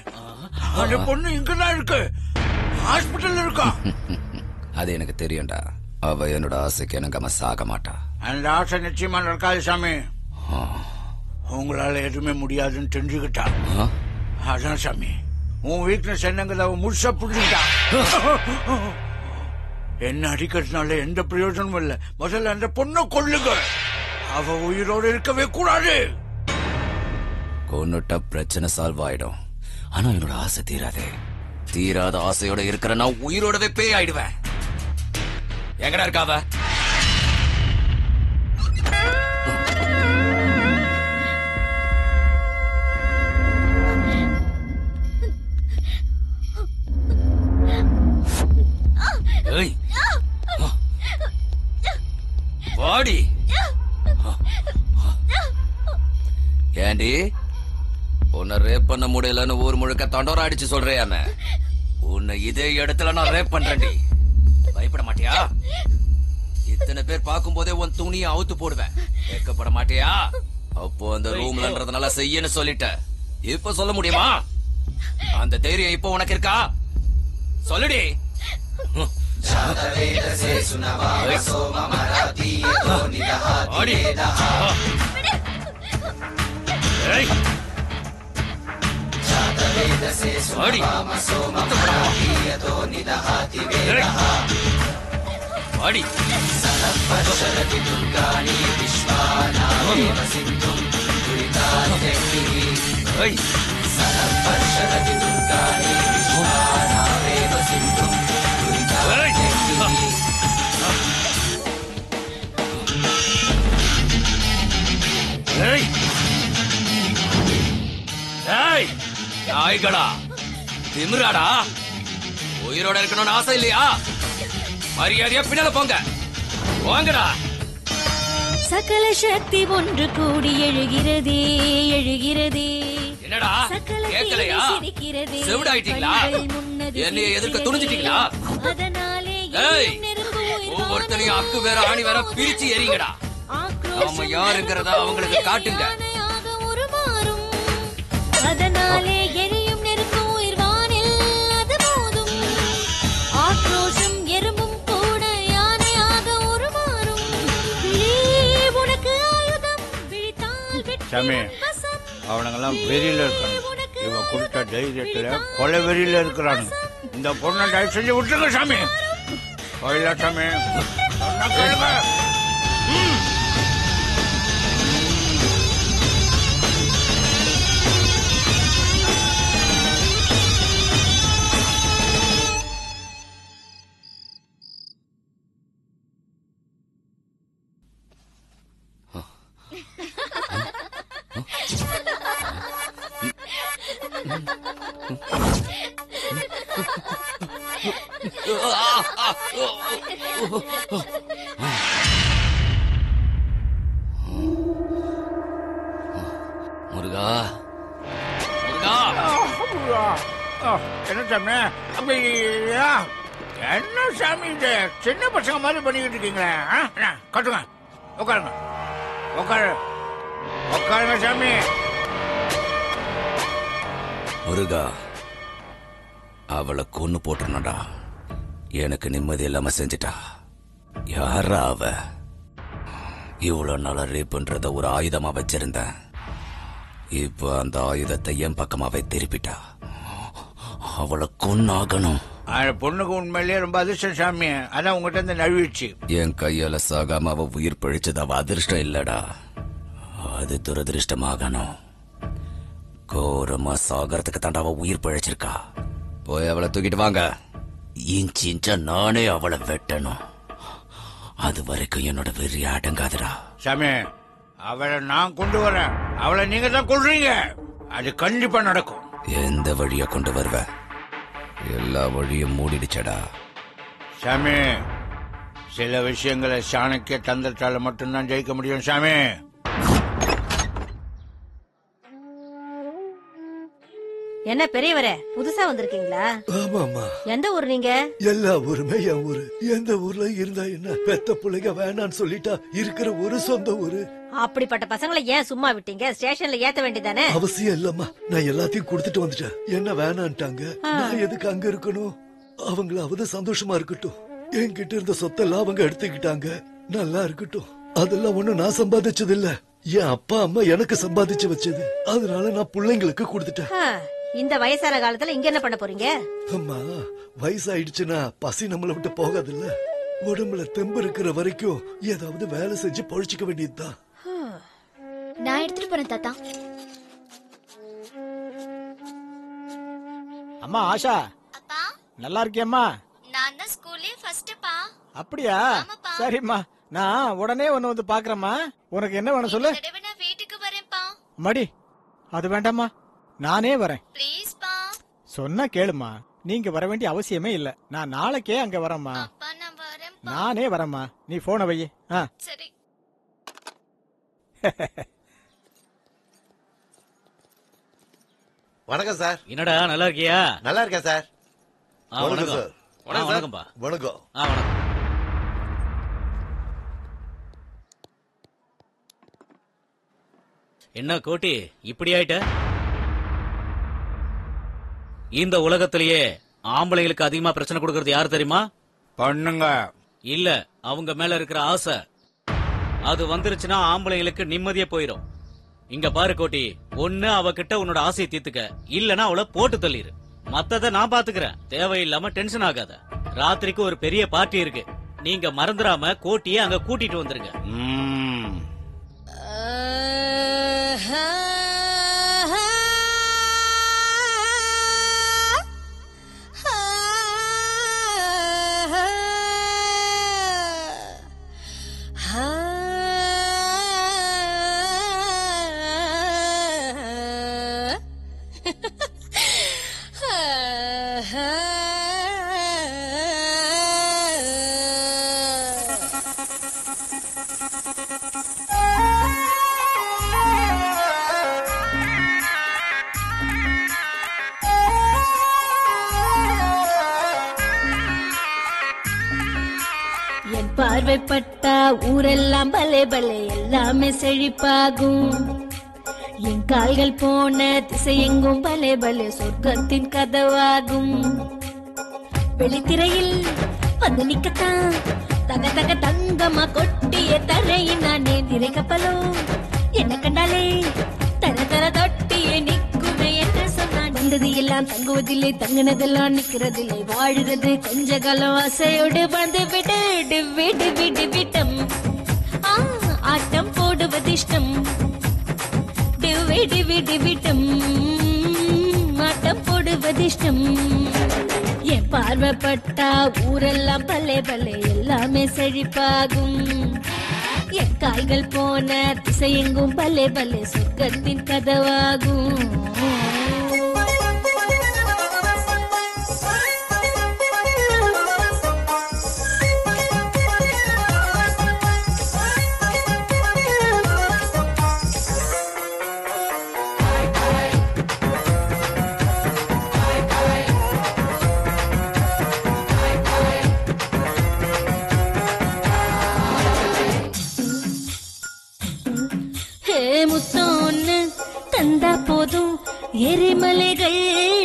அந்த பொண்ணு இங்கதான் இருக்கு, ஹாஸ்பிட்டல் இருக்கா. அது எனக்கு தெரியும்டா. அவ என்னோட ஆசைக்கு எனக்கு அவன் சாக மாட்டா. அந்த ஆசை நிச்சயமா நடக்காது சாமி. உங்களால எதுவுமே முடியாதுன்னு தெரிஞ்சுக்கிட்டான். அதான் சாமி உன் வீக்னஸ் என்னங்கிறத அவன் முழுசா புரிஞ்சுக்கிட்டான். என்ன அடிக்கிறதுனால எந்த பிரயோஜனமும் இல்ல. முதல்ல அந்த பொண்ணை கொல்லுங்க. அவ உயிரோடு இருக்கவே கூடாது. கொன்னுட்டா பிரச்சனை சால்வ் ஆயிடும். ஆனா என்னோட ஆசை தீராதே. தீராத ஆசையோட இருக்கிற நான் உயிரோடவே பேய் ஆயிடுவேன். எங்கடா இருக்காவ? வாடி. ஏண்டி உன்னை ரேப் பண்ண முடியலன்னு ஊர் முழுக்க தண்டோரா அடிச்சு சொல்றியாமே? உன்னை இதே இடத்துல நான் ரேப் பண்றேன்டி. பயப்பட மாட்டியா? இத்தனை பேர் பார்க்கும் போதே உன் துணியை அவுத்து போடுவேன். கேட்கப்பட மாட்டியா? அப்போ அந்த ரூம்லன்றதுனால செய்யன்னு சொல்லிட்ட. இப்ப சொல்ல முடியுமா? அந்த தைரியம் இப்ப உனக்கு இருக்கா? சொல்லுடி. நாய்களா, திமிராடா, உயிரோட இருக்கணும்னு ஆசை இல்லையா? மரியாதையா பின்னால போங்க. வாங்கடா. சகல சக்தி ஒன்று கூடி எழுகிறதே எழுகிறதே. என்னடா கேட்கலையா? செவிடாயிட்டீங்களா? என்னைய எதிர்க்க துணிஞ்சிட்டீங்களா? ஒவ்வொருத்தனையும் அக்கு வேற ஆணி வேற பிரிச்சு எறிங்கடா. நாம யாருங்கிறதா அவங்களுக்கு காட்டுங்க. அதனாலே எரியும் நெருப்பு உயிர் வானில் அது மோதும். ஆக்ரோஷம் எறும்பும் கூட யானையாக உருமாறும். உனக்கு ஆயுதம் விழித்தால் சாமி அவனுங்கெல்லாம் வெறியில இருக்காங்க. இவன் கொடுத்த தைரியத்துல கொலை வெறியில இருக்கிறானுங்க. இந்த பொண்ணை தயவு செஞ்சு விட்டுருங்க சாமி. கோயிலா சாமி முருகா, என்ன சாமி அப்படியா? என்ன சாமி இது சின்ன பசங்க மாதிரி பண்ணிக்கிட்டு இருக்கீங்களே? கட்டுங்க, உட்காருங்க, உட்காருங்க சாமி. முருகா, அவளை கொன்னு போட்டுருனடா. எனக்கு நிம்மதி இல்லாம செஞ்சிட்டா. யாரா அவ? இவ்வளவு நாள ரேப்ன்றத ஒரு ஆயுதமா வச்சிருந்தேன். இப்ப அந்த ஆயுதத்தை என் பக்கமாவே திருப்பிட்டா. அவளை கொன்னாகணும். பொண்ணுக்கு உண்மையிலேயே ரொம்ப அதிர்ஷ்டம் சாமி. அதான் உங்ககிட்ட இருந்து நழுவிடுச்சு. என் கையால சாகாம அவ உயிர் பழிச்சது அவ அதிர்ஷ்டம் இல்லடா, அது துரதிருஷ்டமாகணும். கோரமா சாகறதுக்கு தாண்டா அவ உயிர் பழிச்சிருக்கா. போய் அவளை தூக்கிட்டு வாங்க. இன்ச்சு இன்ச்சா நானே அவளை வெட்டணும். அது வரைக்கும் என்னோட வெறி அடங்காதுடா. சாமி அவளை நான் கொண்டு வரேன். அவளை நீங்க தான் கொள்றீங்க. அது கண்டிப்பா நடக்கும். எந்த வழியா கொண்டு வருவ? எல்லா வழியும் மூடிடுச்சடா. சாமி சில விஷயங்களை சாணக்கிய தந்திரத்தால மட்டும்தான் ஜெயிக்க முடியும் சாமி. என்ன பெரியவரே, புதுசா வந்திருக்கீங்களா? ஆமாமா. எந்த ஊர் நீங்க? எல்லா ஊருமே என் ஊரு. எந்த ஊர்ல இருந்தா என்ன? பெத்த பிள்ளைங்க வேணான்னு சொல்லிட்டா இருக்கிற ஒரு சொந்த ஊரு. அப்படிப்பட்ட பசங்களை ஏன் சும்மா விட்டீங்க? ஸ்டேஷன்ல ஏத்த வேண்டியதானே? அவசியம் இல்லம்மா, நான் எல்லாத்தையும் கொடுத்துட்டு வந்துட்டேன். என்ன வேணான்ட்டாங்க. நான் எதுக்கு அங்க இருக்கணும்? அவங்களாவது சந்தோஷமா இருக்கட்டும். என்கிட்ட இருந்த சொத்தெல்லாம் அவங்க எடுத்துக்கிட்டாங்க. நல்லா இருக்கட்டும். அதெல்லாம் ஒண்ணும் நான் சம்பாதிச்சது இல்ல. என் அப்பா அம்மா எனக்கு சம்பாதிச்சு வச்சது, அதனால நான் பிள்ளைங்களுக்கு கொடுத்துட்டேன். இந்த வயசான காலத்துல இங்க என்ன பண்ண போறீங்க? அம்மா, வயசாயிடுச்சுன்னா பசி நம்மள விட்டு போகாதுல்ல. உடம்புல தெம்பு இருக்கிற வரைக்கும் ஏதாவது வேலை செஞ்சு பழிச்சுக்க வேண்டியதுதான். நான் எடுத்துட்டு போறேன் தாத்தா. அம்மா ஆஷா, நல்லா இருக்கியம்மா? நான் தான் ஸ்கூல்லே ஃபர்ஸ்ட் பா. அப்படியா? சரிம்மா, நான் உடனே ஒன்னு வந்து பாக்குறேம்மா. உனக்கு என்ன வேணும் சொல்லு. நான் வீட்டுக்கு வரேன்ப்பா. மடி, அது வேண்டாம்மா, நானே வரேன். ப்ளீஸ் பா. சொன்னா கேளுமா, நீங்க வர வேண்டிய அவசியமே இல்ல. நான் நாளைக்கே அங்க வரேம்மா. நானே வரேம்மா, நீ போன வை. சரி. வணக்கம் சார். என்னடா நல்லா இருக்கியா? நல்லா இருக்கேன் சார். வணக்கம் சார். வணக்கம்பா. வணக்கம். வணக்கம். என்ன கோட்டி இப்படி ஆயிட்ட? இந்த உலகத்திலேயே ஆம்பளைங்களுக்கு அதிகமா பிரச்சனை கொடுக்கறது யாரு தெரியுமா? பண்ணுங்க. இல்ல, அவங்க மேல இருக்கிற ஆசை. அது வந்துருச்சுன்னா ஆம்பளைங்களுக்கு நிம்மதியே போயிரும். இங்க பாரு கோட்டி, ஒண்ணு அவகிட்ட உன்னோட ஆசையை தீர்த்துக்க, இல்லனா அவளை போட்டு தள்ளிரு. மத்தத நான் பாத்துக்கிறேன். தேவையில்லாம டென்ஷன் ஆகாத. ராத்திரிக்கு ஒரு பெரிய பார்ட்டி இருக்கு, நீங்க மறந்துடாம கோட்டியை அங்க கூட்டிட்டு வந்துருங்க. பார்வைப்பட்டா ஊரெல்லாம் பலே பலே எல்லாமே செழிப்பாகும். என் கால்கள் போன திசை எங்கும் பலே பலே சொர்க்கத்தின் கதவாகும். வெளித்திரையில் வந்து நிக்கத்தான் தக தக தங்கமா கொட்டிய தரையின் நானே திரை கப்பலோ என்ன கண்டாலே தர தர தொட்டிய நிக்குமே என்று சொன்னான். வந்தது எல்லாம் தங்குவதில்லை, தங்கினதெல்லாம் நிக்கிறதில்லை, வாழுறது கொஞ்ச காலம் ஆசையோடு வந்து விடு விடு விடு விட்டம். ஆட்டம் போடுவது இஷ்டம். விடு விடு விட்டம், ஆட்டம் போடுவது இஷ்டம். என் பார்வைப்பட்டா ஊரெல்லாம் பலே பலே எல்லாமே செழிப்பாகும். என் கால்கள் போன திசை எங்கும் பலே பலே சொர்க்கத்தின் கதவாகும். முத்தோன்னு தந்தா போதும், எரிமலைகள்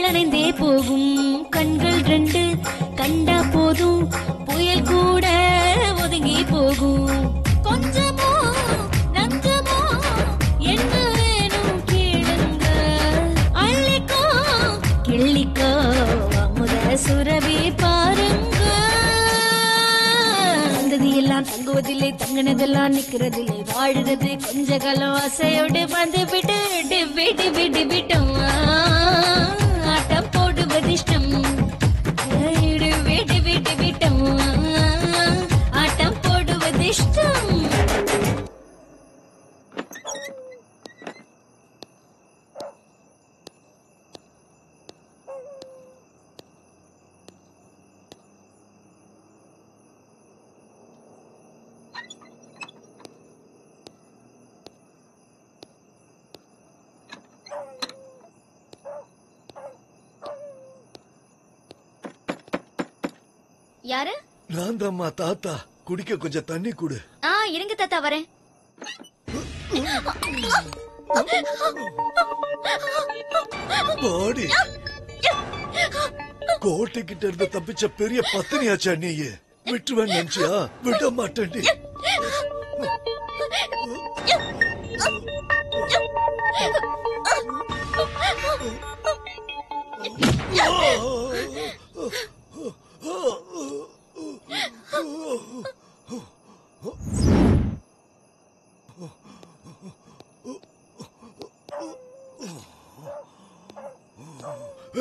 அணைந்தே போகும். கண்கள் ரெண்டு கண்டா போதும், புயல் கூட ஒதுங்கி போகும். கொஞ்சமோ நஞ்சமோ என்ன வேணும் கேளுங்க, அள்ளிக்கோ கிள்ளிக்கோ அமுத சுரபி பாருங்க. எல்லாம் தங்குவதில்லை, தங்கினதெல்லாம் நிக்கிறதில்லை, வாழுறது கொஞ்ச காலம் ஆசையோடு வந்து விடு விடு விடு விட்டம். ஆட்டம் போடுவது இஷ்டம். விடு விடு விடு விட்டம், ஆட்டம் போடுவது இஷ்டம். யாரு? நான் தாம்மா தாத்தா. குடிக்க கொஞ்சம் தண்ணி குடு. இருங்க தாத்தா, வரேன். பாடி கோட்டை கிட்ட இருந்து தப்பிச்ச பெரிய பத்தினியாச்சா நீ? விட்டுவேன் நினைச்சியா? விட மாட்டேன்.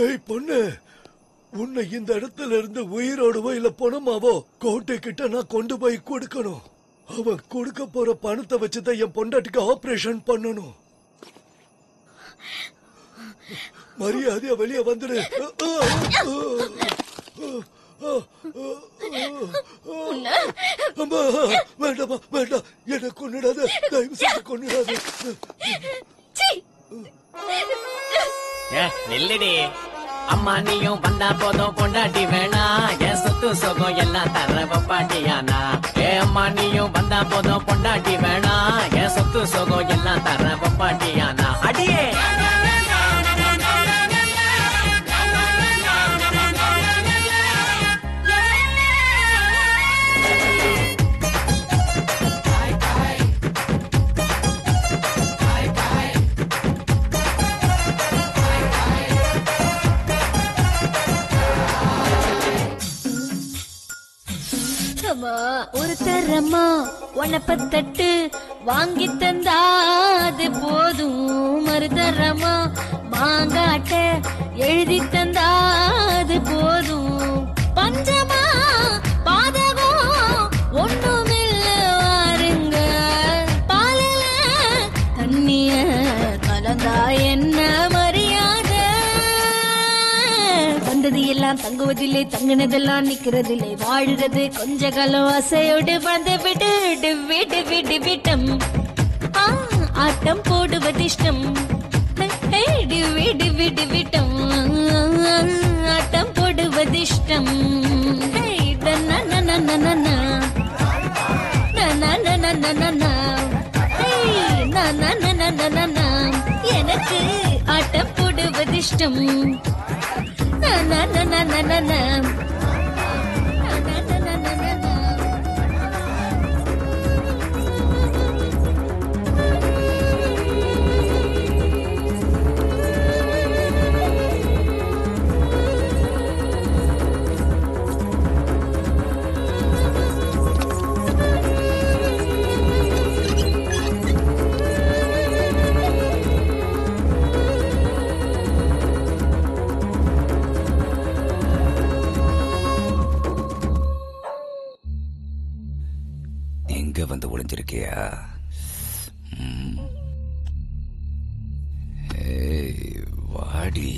ஏய் பொண்ணு, உன்னை இந்த இடத்துல இருந்து உயிரோடவோ இல்ல பணமாவோ கோட்டை கிட்ட நான் கொண்டு போய் கொடுக்கணும். அவன் கொடுக்க போற பணத்தை வச்சுதான் என் பொண்டாட்டிக்கு ஆபரேஷன் பண்ணணும். மரியாதையா வெளியே வந்துடு. வேண்டாமா வேண்டாம், என்ன கொன்னுடாத, தயவு செய்து கொன்னுடாத. நில்லுடி அம்மா, நீயும் வந்தா போதும் பொண்டாட்டி வேணா, என் சொத்து சொகம் எல்லாம் தர பாட்டியானா. அம்மா, நீயும் வந்தா போதும் பொண்டாட்டி வேணா, என் சொத்து சொகம் எல்லாம் தர பாட்டியானா. அடியே ஒரு தரமா உனப்பத்தட்டு வாங்கி தந்தாது போதும், மறுதரமா மாங்காட்ட எழுதி தந்தாது போதும். பஞ்சமா பாதகம் ஒண்ணுமில்ல வாருங்க, பாலில தண்ணிய கலந்தா என்ன மரியாதை. வந்தது எல்லாம் தங்குவதில்லை, தங்கினதெல்லாம் நிக்கிறதில்லை, வாழுறது கொஞ்ச காலம் ஆசையோடு வந்து விடு விடு விடு விட்டம். ஆட்டம் போடுவதிஷ்டம், விடு விடு விட்டம். ஆட்டம் போடுவதிஷ்டம். எனக்கு ஆட்டம் போடுவதிஷ்டம். எங்க வந்து ஒளிஞ்சிருக்கியா? வாடி.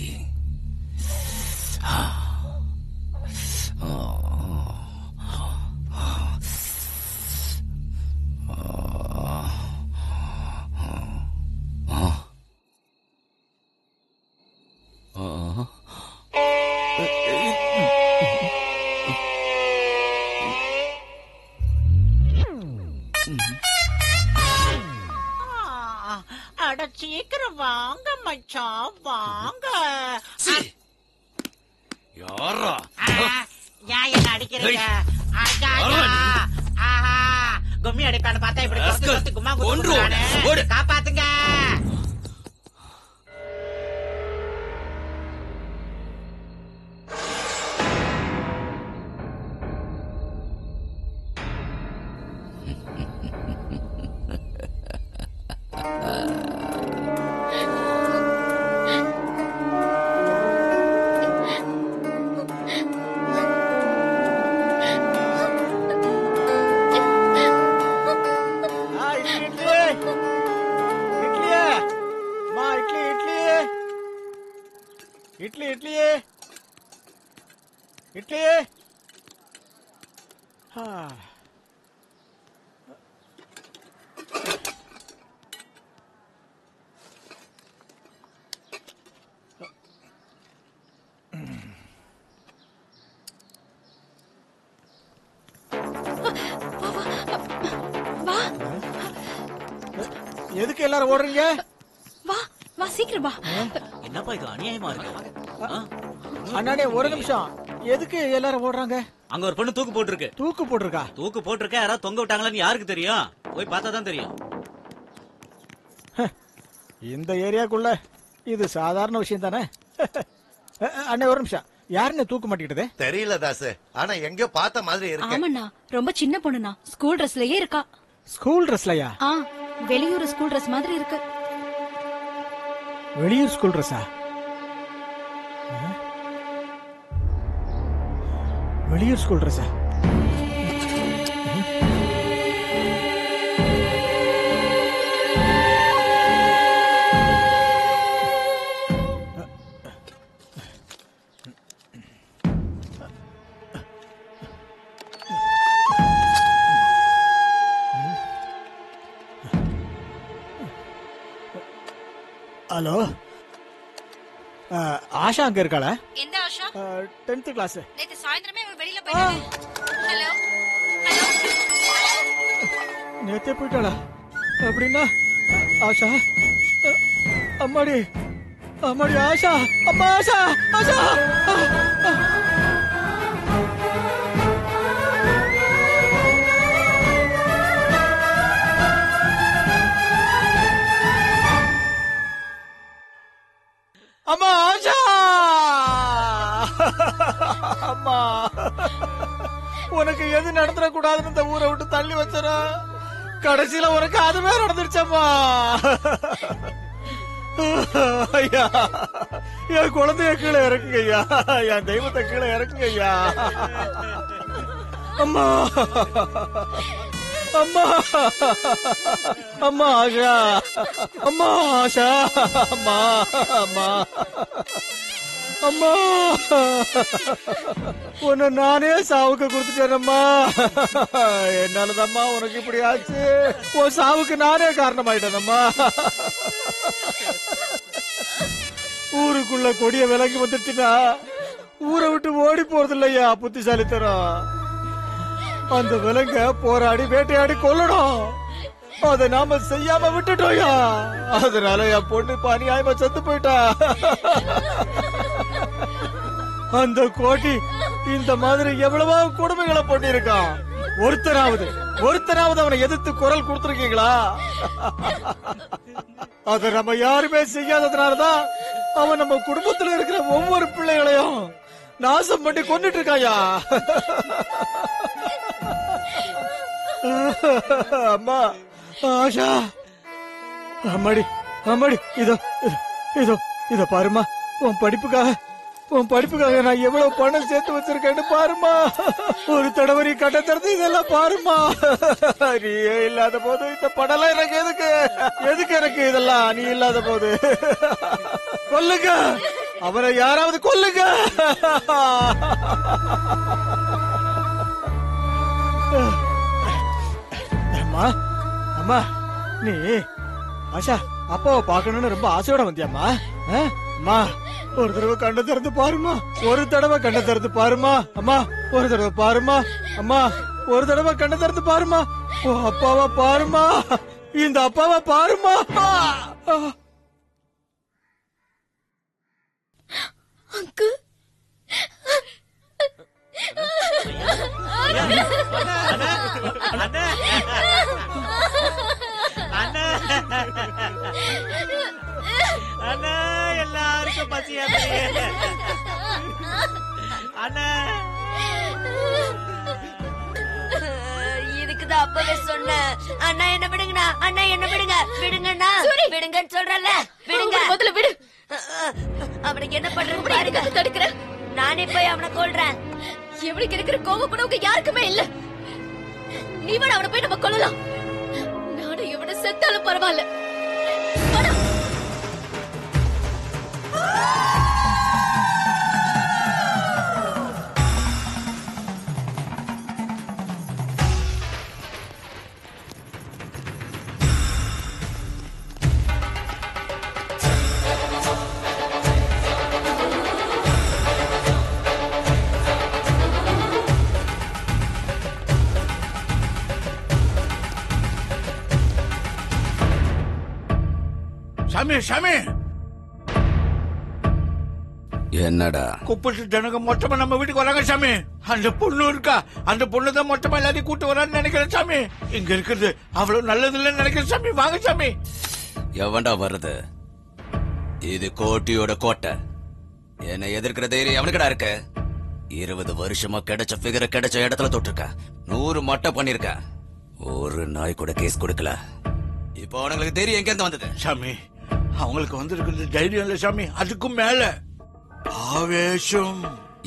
அட சீக்கிரம் வாங்க மச்சான், வாங்க. யாரா ஏன் என்ன அடிக்கிறீங்க? கும்மி அடிப்பான்னு பார்த்தா இப்படி கும்மா குத்து காப்பாத்துங்க. இட்லி இட்லி இட்லி. எதுக்கு எல்லாரும் ஓடுறீங்க? வா வா சீக்கிரம் வா. என்னப்பா இது அநியாயமா இருக்கு? அண்ணாடே ஒரு நிமிஷம், எதுக்கு எல்லாரும் ஓடுறாங்க? அங்க ஒரு பொண்ணு தூக்கு போட்டிருக்கு. தூக்கு போட்டிருக்கா? தூக்கு போட்டிருக்க, யாராவது தொங்க விட்டாங்களான்னு யாருக்கு தெரியும்? போய் பார்த்தா தான் தெரியும். இந்த ஏரியாக்குள்ள இது சாதாரண விஷயம் தானே. அண்ணே ஒரு நிமிஷம், யாருன்னு தூக்க மாட்டேங்குது? தெரியல தாசு, ஆனா எங்க பார்த்த மாதிரி இருக்கு. ஆமாண்ணா, ரொம்ப சின்ன பொண்ணுண்ணா, ஸ்கூல் ட்ரெஸ்லயே இருக்கா. ஸ்கூல் ட்ரெஸ்லயா? வெளியூர் ஸ்கூல் ட்ரெஸ் மாதிரி இருக்கு. வெளியூர் ஸ்கூல் ட்ரெஸ்ஸா? வெளியூர் ஸ்கூல் ட்ரெஸ்ஸா? ஹலோ, ஆஷா அங்க இருக்காளா? எந்த ஆஷா? 10th class. நேத்து சாயந்திரமே அவ வெளியில போயிட்டாங்க. ஹலோ நேத்தே போயிட்டாளா? அப்படின்னா ஆஷா, அம்மாடி அம்மாடி ஆஷா, அம்மா ஆஷா, ஆஷா. அம்மா ஆஷா, அம்மா உனக்கு எது நடந்துட கூடாதுன்னு இந்த ஊரை விட்டு தள்ளி வச்சா, கடைசியில உனக்கு அதுவே நடந்துருச்சம்மா. ஐயா, என் குழந்தைய கீழே இறக்குங்க ஐயா, என் தெய்வத்தை கீழே இறக்குங்க ஐயா. அம்மா அம்மா அம்மா ஆஷா, அம்மா ஆஷா, அம்மா அம்மா அம்மா, உன்னை நானே சாவுக்கு கொடுத்துட்டேனம்மா. என்னாலதாம்மா உனக்கு இப்படி ஆச்சு. உன் சாவுக்கு நானே காரணமாயிட்டேனம்மா. ஊருக்குள்ள கொடிய விலகி வந்துருச்சுன்னா ஊரை விட்டு ஓடி போறது இல்லையா புத்திசாலித்தனம். அந்த விலங்க போராடி வேட்டையாடி கொல்லணும், அதை நாம செய்யாம விட்டுட்டோயா. அதனால என் பொண்ணு அநியாயமா செத்து போயிட்டா. அந்த கோட்டி இந்த மாதிரி எவ்வளவோ கொடுமைகளை பண்ணிருக்கான். ஒருத்தராவது அவனை எதிர்த்து குரல் கொடுத்திருக்கீங்களா? அத நம்ம யாருமே செய்யாததுனாலதான் அவன் நம்ம குடும்பத்துல இருக்கிற ஒவ்வொரு பிள்ளைகளையும் நாசம் பண்ணி கொண்டுட்டு இருக்காயா. அம்மா ஆஷா, அம்மாடி அம்மாடி, இதோ இதோ இத பாருமா, உன் படிப்புக்காக நான் எவ்வளவு பணம் சேர்த்து வச்சிருக்கேன்னு பாருமா. ஒரு தடவை நீ கட்ட திறந்து இதெல்லாம் பாருமா. நீயே இல்லாத போது இந்த பணம் எனக்கு எதுக்கு எனக்கு இதெல்லாம்? நீ இல்லாத போது கொல்லுங்க அவனை, யாராவது கொல்லுங்க. அம்மா அம்மா, நீ ஆஷா அப்பாவை பாக்கணும்னு ரொம்ப ஆசையோட வந்தியாம்மா? அம்மா ஒரு தடவை கண்ணை திறந்து பாருமா, ஒரு தடவை கண்ணை திறந்து பாருமா. அம்மா ஒரு தடவை பாருமா, அம்மா ஒரு தடவை கண்ணை திறந்து பாருமா. ஓ அப்பாவை பாருமா, இந்த அப்பாவை பாருமா. அங்கு அண்ணா எல்லாருக்கும் பசியா அண்ணா. இதுக்குதான் அப்பவே சொன்னேன், அண்ணா என்ன விடுங்கண்ணா, அண்ணா என்ன விடுங்க, விடுங்கண்ணா, விடுங்கன்னு சொல்றல, விடுங்க முதல்ல விடு. அவனுக்கு என்ன பண்றது பாருங்க, தடுக்கிறேன். நானே போய் அவனை கொல்றேன். எவனுக்கு இருக்கிற கோவம் கூட உங்க யாருக்குமே இல்ல. நீ வேணா அவனை போய் நம்ம கொல்லலாம். நானும் எவனை செத்தாலும் பரவாயில்ல. சாமி சாமி, என்னடா குப்பத்து ஜனங்க மொத்தமா நம்ம வீட்டுக்கு வராங்க சாமி. அந்த பொண்ணு இருக்கா, அந்த பொண்ணுதான் மொத்தமா எல்லாத்தையும் கூட்டு வரான்னு நினைக்கிறேன் சாமி. இங்க இருக்கிறது அவ்வளவு நல்லது இல்லைன்னு நினைக்கிறேன் சாமி. வாங்க சாமி. எவன்டா வருது? இது கோட்டியோட கோட்டை. என்னை எதிர்க்கிற தைரியம் எவனுக்கடா இருக்கு? 20 வருஷமா கிடைச்ச ஃபிகரை கிடைச்ச இடத்துல தொட்டிருக்க, 100 மட்டை பண்ணிருக்க, ஒரு நாய் கூட கேஸ் கொடுக்கல. இப்போ அவனுங்களுக்கு தைரியம் எங்க இருந்து வந்தது? சாமி, அவங்களுக்கு வந்திருக்கிறது தைரியம் இல்ல சாமி, அதுக்கும் மேல ஆவேசம்.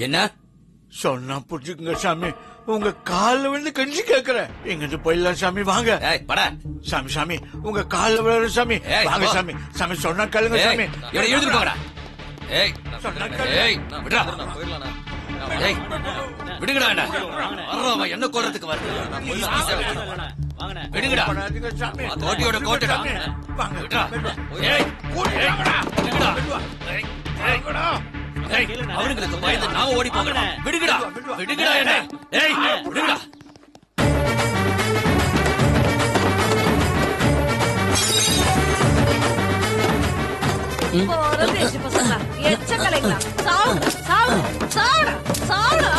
என்ன சொன்னா புரிஞ்சுக்குங்க சாமி, உங்க கால்ல விழுந்து கஞ்சி கேக்குறேன். எங்கிட்டு போயிடலாம் சாமி, வாங்க. சாமி சாமி, உங்க கால்ல விழுற சாமி, வாங்க சாமி. சாமி சொன்னா கேளுங்க சாமி. எழுதிட்டு போங்கடா. ஏய் சொன்னா ஏய் விடுடா. ஏய் விடுங்கடா. என்ன அவன் என்ன கொல்றதுக்கு வருது? விடுங்கடா. கோட்டியோட கோட்டடா. விடுடா. ஏய் விடுங்கடா. ஏய் அவனுங்களுக்கு பயந்து நாம ஓடி போங்கடா. விடுங்கடா. விடுங்கடா. என்ன ஏய் விடுங்கடா. பரதேசி பசங்களா, எச்சக்கலைங்களா, சாவுடா, சாவுடா, சாவுடா, சாவுடா.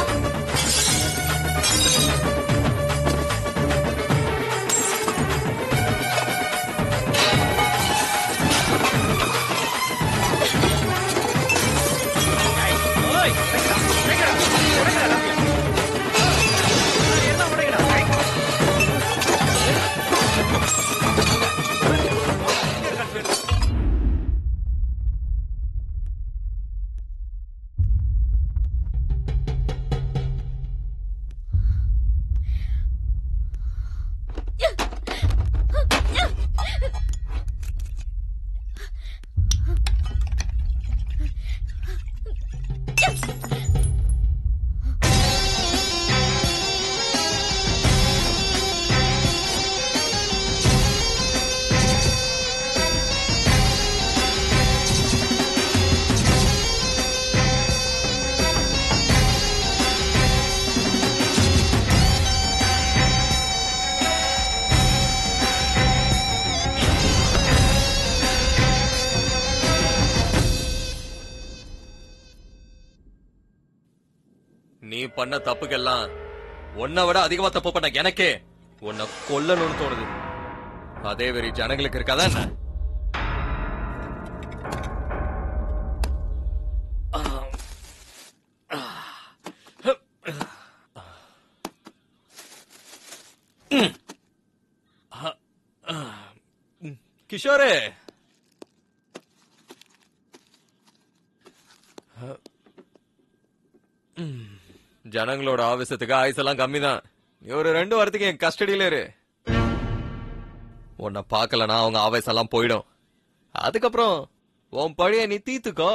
நீ பண்ண தப்புக்கெல்லாம் உன்னை விட அதிகமா தப்பு பண்ண எனக்கே உன்னை கொல்லணும்னு தோணுது. அதே வெறி ஜனங்களுக்கு இருக்காதா என்ன? கிஷோரே, ஜனங்களோட ஆவேசத்துக்கு ஆயுசெல்லாம் கம்மிதான். நீ ஒரு 2 வாரத்துக்கு என் கஸ்டடியில இரு. உன்னை பாக்கலனா அவங்க ஆவேசெல்லாம் போயிடும். அதுக்கப்புறம் உன் பழைய நீ தீத்துக்கோ.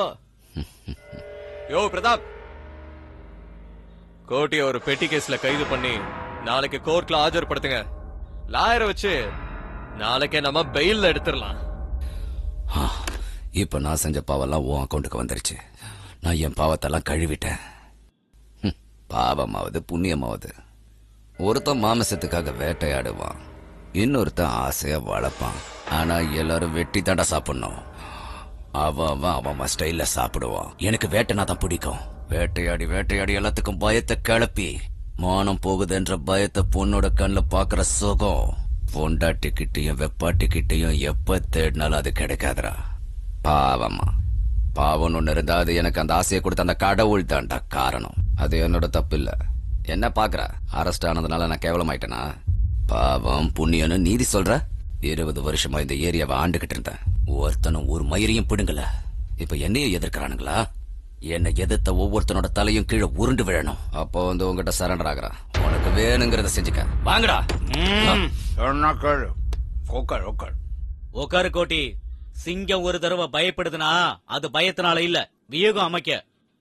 யோ பிரதாப், கோட்டிய ஒரு பெட்டி கேஸ்ல கைது பண்ணி நாளைக்கு கோர்ட்ல ஆஜர்படுத்துங்க. லாயரை வச்சு நாளைக்கே நம்ம பெயில்ல எடுத்துடலாம். இப்ப நான் செஞ்ச பாவெல்லாம் உன் அக்கௌண்ட்டுக்கு வந்துருச்சு. நான் என் பாவத்தெல்லாம் கழுவிட்டேன். பாவமாவது புண்ணியமாவது, ஒருத்தன் மாமிசத்துக்காக வேட்டையாடுவான், இன்னொருத்தன் ஆசையா வளர்ப்பான். ஆனா எல்லாரும் வெட்டி தாண்டா சாப்பிடணும். அவன் ஸ்டைல்ல சாப்பிடுவான். எனக்கு வேட்டைனா தான் பிடிக்கும். வேட்டையாடி வேட்டையாடி எல்லாத்துக்கும் பயத்தை கிளப்பி மானம் போகுதுன்ற பயத்தை பொண்ணோட கண்ணுல பாக்குற சுகம் பொண்டாட்டிக்கிட்டையும் வெப்பாட்டிக்கிட்டையும் எப்ப தேடினாலும் அது கிடைக்காதுரா. பாவமா பாவம் ஒண்ணு இருந்தா அது எனக்கு அந்த ஆசையை கொடுத்த அந்த கடவுள் தான்டா காரணம். அது என்னோட தப்பு இல்ல. என்ன பாக்குற, அரெஸ்ட் ஆனதுனால நான் கேவலமாயிட்டேனா? பாவம் புண்ணியன்னு நீதி சொல்ற. 20 வருஷமா இந்த ஏரியாவை ஆண்டுகிட்டு இருந்தேன். ஒருத்தனும் ஒரு மயிரையும் பிடுங்கல. இப்ப என்னையும் எதிர்க்கிறானுங்களா? என்னை எதிர்த்த ஒவ்வொருத்தனோட தலையும் கீழே உருண்டு விழணும். அப்போ வந்து உங்ககிட்ட சரண்டர் ஆகுறான். உனக்கு வேணுங்கிறத செஞ்சுக்க. வாங்கடா. உக்காரு கோட்டி. சிங்கம் ஒரு தடவை பயப்படுதுனா அது பயத்தினால இல்ல, வியூகம் அமைக்க.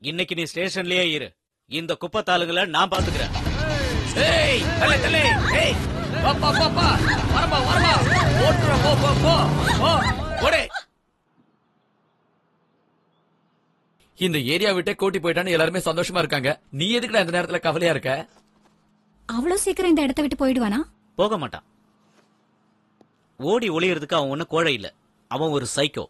இன்னைக்கு நீ ஸ்டேஷன்லயே இரு. இந்த குப்பத்தாளுங்களை நான் பாத்துக்கிறேன். இந்த ஏரியா விட்டே கோட்டி போயிட்டான்னு எல்லாருமே சந்தோஷமா இருக்காங்க. நீ எதுக்குடா இந்த நேரத்துல கவலையா இருக்க? அவ்வளவு சீக்கிரம் இந்த இடத்த விட்டு போயிடுவானா? போக மாட்டான். ஓடி ஒளியறதுக்கு அவன் ஒண்ணு கோழை இல்ல, அவன் ஒரு சைக்கோ.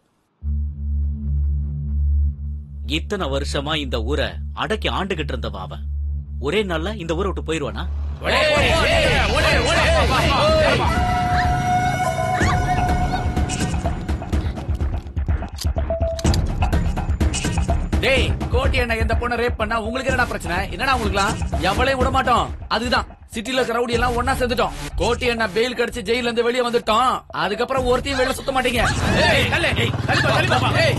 இத்தனை வருஷமா இந்த ஊரை அடக்கி ஆண்டுகிட்டு இருந்தவன் அவன். ஒரே நாள்ல இந்த ஊரை விட்டு போயிருவானா? டேய் கோட்டி என்ன எந்த பொண்ணை ரேப் பண்ணா உங்களுக்கு என்னடா பிரச்சனை? என்னடா உங்களுக்குலாம்? எவளையும் விட மாட்டோம். அதுதான் சிட்டில இருக்கிற ரவுடி எல்லாம் ஒன்னா சேர்ந்துட்டோம். கோட்டி என்ன பெயில் கடிச்சு ஜெயில இருந்து வெளியே வந்துட்டோம். அதுக்கப்புறம் ஒருத்தையும் வெளில சுத்த மாட்டீங்க. ஏய் தள்ளு, ஏய் தள்ளு தள்ளு, ஏய்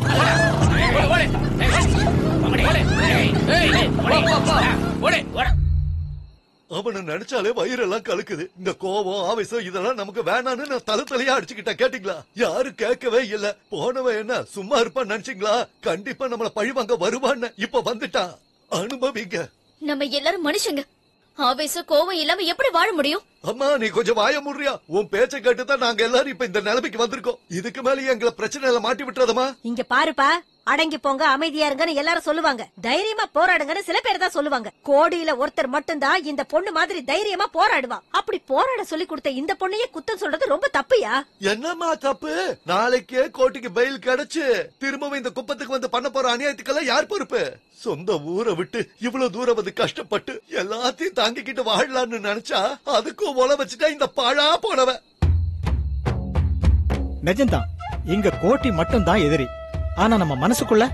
ஓடு ஓடு, அவனை நினைச்சாலே வயிறெல்லாம் கலக்குது. இந்த கோபம் ஆவேசம் இதெல்லாம் நமக்கு வேணான்னு நான் தலையா அடிச்சுக்கிட்டேன். கேட்டீங்களா? யாரு கேட்கவே இல்ல. போனவன் என்ன சும்மா இருப்பான்னு நினைச்சீங்களா? கண்டிப்பா நம்மள பழிவாங்க வருவான்னு இப்ப வந்துட்டான். அனுபவிங்க. நம்ம எல்லாரும் மனுஷங்க. ஆவேசம் கோவம் இல்லாம எப்படி வாழ முடியும்? அம்மா நீ கொஞ்சம் வாய முறியா? உன் பேச்சை கேட்டுதான் நாங்க எல்லாரும் இப்ப இந்த நிலைமைக்கு வந்திருக்கோம். இதுக்கு மேல எங்களை பிரச்சனையில மாட்டி விட்டுறதுமா? இங்க பாருப்பா, அடங்கி போங்க, அமைதியா இருங்கன்னு எல்லாரும் சொல்லுவாங்க. தைரியமா போராடுங்கன்னு சில பேர் தான் சொல்லுவாங்க. கோடியில ஒருத்தர் மட்டும்தான் இந்த பொண்ணு மாதிரி தைரியமா போராடுவா. அப்படி போராட சொல்லி கொடுத்த இந்த பொண்ணையே குத்தம் சொல்றது ரொம்ப தப்புயா? என்னம்மா தப்பு? நாளைக்கே கோட்டிக்கு பெயில் கிடைச்சு திரும்பவும் இந்த குப்பத்துக்கு வந்து பண்ண போற அநியாயத்துக்கெல்லாம் யார் பொறுப்பு? சொந்த ஊரை விட்டு இவ்வளவு தூரம் வந்து கஷ்டப்பட்டு எல்லாத்தையும் தாங்கிக்கிட்டு வாழலாம்னு நினைச்சா அதுக்கும் ஒல வச்சுட்டா இந்த பாழா போனவ. நிஜம்தான், இங்க கோட்டி மட்டும் தான் எதிரி. ஆனா நம்ம மனசுக்குள்ள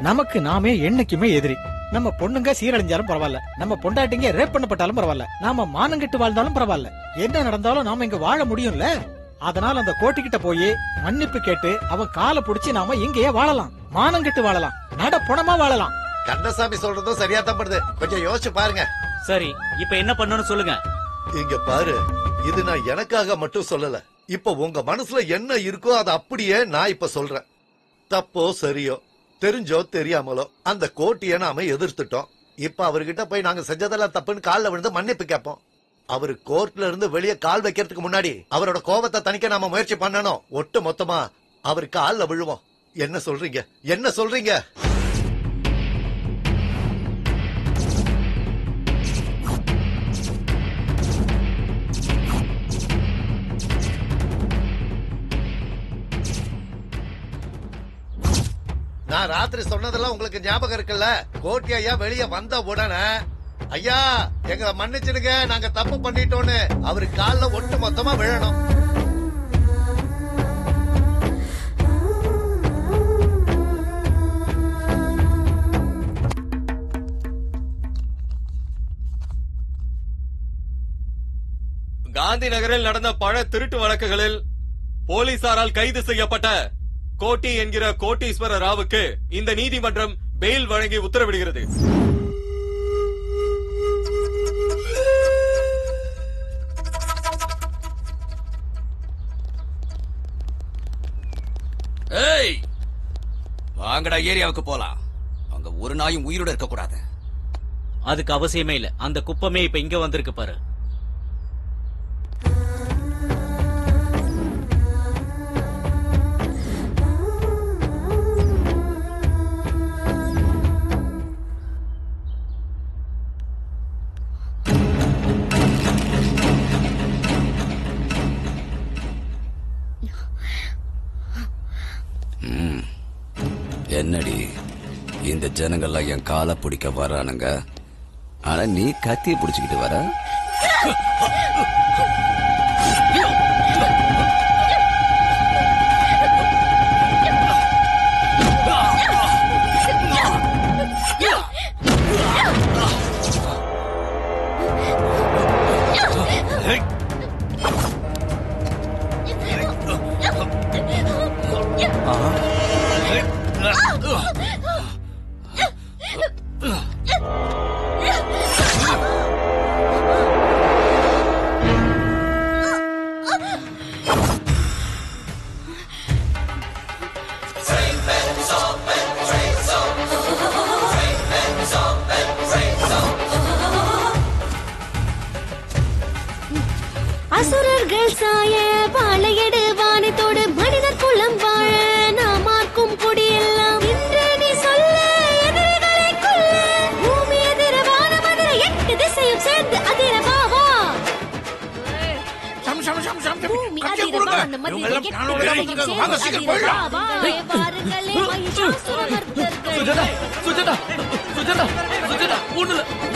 நமக்கு நாமே என்னைக்குமே எதிரி. நம்ம பொண்ணுங்க சீரழிஞ்சாலும் பரவாயில்ல, நம்ம பொண்டாட்டிங்க ரேப் பண்ணப்பட்டாலும் பரவாயில்ல, நாம மானங்கெட்டு வாழ்ந்தாலும் பரவாயில்ல, என்ன நடந்தாலும் நாம இங்க வாழ முடியும்ல. அதனால அந்த கோட்டிக்கிட்ட போய் மன்னிப்பு கேட்டு அவன் காலை புடிச்சு நாம இங்கேயே வாழலாம், மானங்கெட்டு வாழலாம், நட புணமா வாழலாம். கந்தசாமி சொல்றதும் சரியா தான் படுது. கொஞ்சம் யோசிச்சு பாருங்க. சரி, இப்ப என்ன பண்ணணும்னு சொல்லுங்க. இங்க பாரு, இது நான் எனக்காக மட்டும் சொல்லல. இப்ப உங்க மனசுல என்ன இருக்கோ அதை அப்படியே நான் இப்ப சொல்றேன். தப்போ சரியோ, தெரிஞ்சோ தெரியாமலோ அந்த கோட்டியை நாம எதிர்த்துட்டோம். இப்ப அவர்கிட்ட போய் நாங்க செஞ்சதெல்லாம் தப்புன்னு கால்ல விழுந்து மன்னிப்பு கேட்போம். அவரு கோர்ட்ல இருந்து வெளியே கால் வைக்கிறதுக்கு முன்னாடி அவரோட கோபத்தை தணிக்க நாம முயற்சி பண்ணணும். ஒட்டு மொத்தமா அவர் கால்ல விழுவோம். என்ன சொல்றீங்க? என்ன சொல்றீங்க? நான் ராத்திரி சொன்னதெல்லாம் உங்களுக்கு ஞாபகம் இருக்குல்ல? கோட்டி ஐயா வெளியே வந்த உடனே ஐயா எங்களை மன்னிச்சிடுங்க, நாங்க தப்பு பண்ணிட்டோன்னு அவரு கால்ல ஒட்டு மொத்தமா விழணும். காந்தி நகரில் நடந்த பல திருட்டு வழக்குகளில் போலீசாரால் கைது செய்யப்பட்ட கோட்டி என்கிற கோட்டீஸ்வர ராவுக்கு இந்த நீதிமன்றம் பெயில் வழங்கி உத்தரவிடுகிறது. ஏய், வாங்கடா ஏரியாவுக்கு போலாம். அங்க ஒரு நாயும் உயிரோட இருக்க கூடாது. அதுக்கு அவசியமே இல்ல. அந்த குப்பமே இப்ப இங்க வந்திருக்கு பாரு. என்னடி இந்த ஜனங்கள்லாம் என் காலை பிடிக்க வரானுங்க, ஆனா நீ கத்திய பிடிச்சுக்கிட்டு வர. அசுரர்கள் சாய பாளையடு வானத்தோடு மனிதர் குலம் வாழ நாமாக்கும் குடியெல்லாம் இன்று நீ சொல்ல எதிரிகளை கொல்ல பூமி எதிர வானம் அதிர எட்டு திசையும் சேர்ந்து அதிர பாவா பூமி அதிர வானம் அதிர எட்டு திசையும் சேர்ந்து அதிர பாவா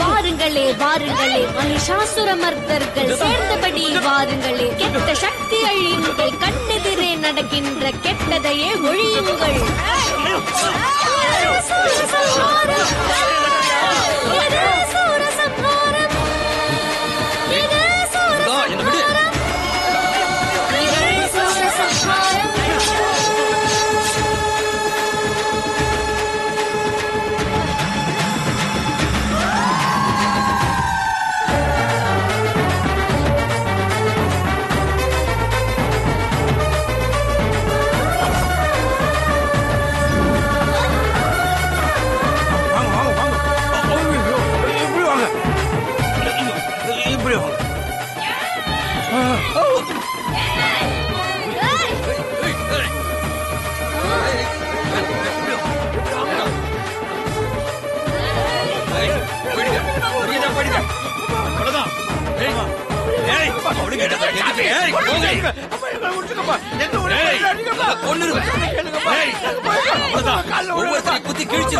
வாருங்களே வாருங்களே வாருங்களே மகிஷாசுரமர்த்தர்கள் சேர்ந்தபடி வாருங்களே கெட்ட சக்தி அழியுங்கள் கண்ணெதிரே நடக்கின்ற கெட்டதையே ஒழியுங்கள் குத்தி கிழிச்சு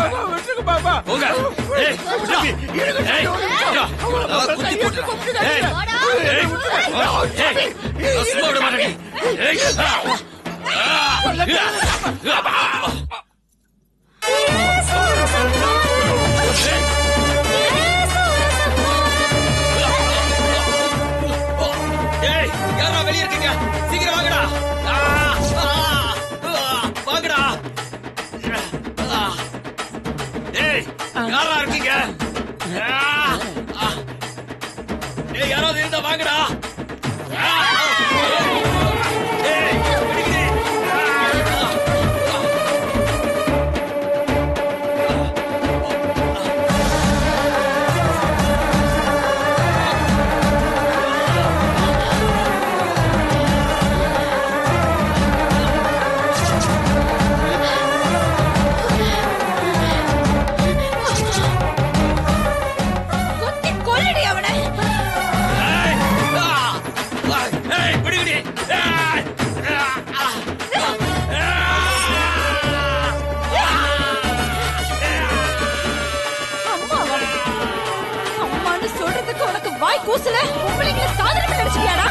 யாரா வெளியே இருக்கீங்க? சீக்கிரம் வாங்கடா. வாங்கடா. ஏய் யாரா இருக்கீங்க? ஏய் யாராவது இருந்தா வாங்கடா. ஏய் பிடிக்கிறே. கூசல உங்களுக்கு சாதனை பண்ணிடுச்சியாடா?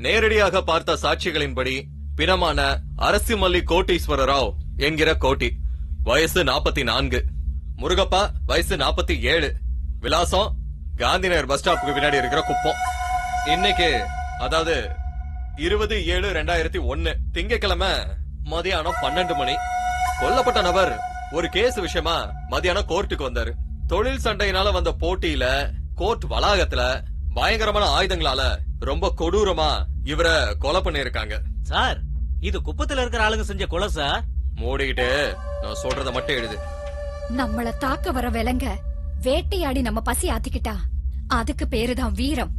நேரடியாக பார்த்த சாட்சிகளின்படி பிணமான அரசிமல்லி கோட்டீஸ்வர ராவ் என்கிற கோட்டி, வயசு 44, முருகப்பா வயசு 47, விலாசம் காந்திநகர் பஸ் ஸ்டாப்புக்கு பின்னாடி இருக்கிற குப்பம். இன்னைக்கு அதாவது 20/7/2001 திங்கட்கிழமை மதியானம் 12 மணி கொல்லப்பட்ட நபர் ஒரு கேஸ் விஷயமா மதியானம் கோர்ட்டுக்கு வந்தாரு. தொழில் சண்டையினால வந்த போட்டியில கோர்ட் வளாகத்துல பயங்கரமான ஆயுதங்களால ரொம்ப கொடூரமா இவரை கொலை பண்ணிருக்காங்க. சார் இது குப்பத்துல இருக்கிற ஆளுங்க செஞ்ச கொலை சார். மூடிக்கிட்டு நான் சொல்றத மட்டும் எழுது. நம்மள தாக்க வர விலங்க வேட்டையாடி நம்ம பசி ஆத்திக்கிட்டா அதுக்கு பேருதான் வீரம்.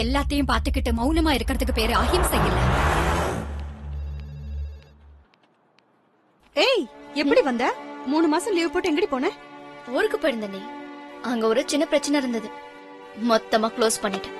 எல்லாத்தையும் பாத்துக்கிட்டு மௌனமா இருக்கிறதுக்கு பேரு அஹிம்சை இல்ல. ஏய் எப்படி வந்த? 3 மாசம் லீவ் போட்டு எங்கடி போன? ஊருக்கு போயிருந்தேனே, அங்க ஒரு சின்ன பிரச்சனை இருந்தது, மொத்தமா க்ளோஸ் பண்ணிட்டேன்.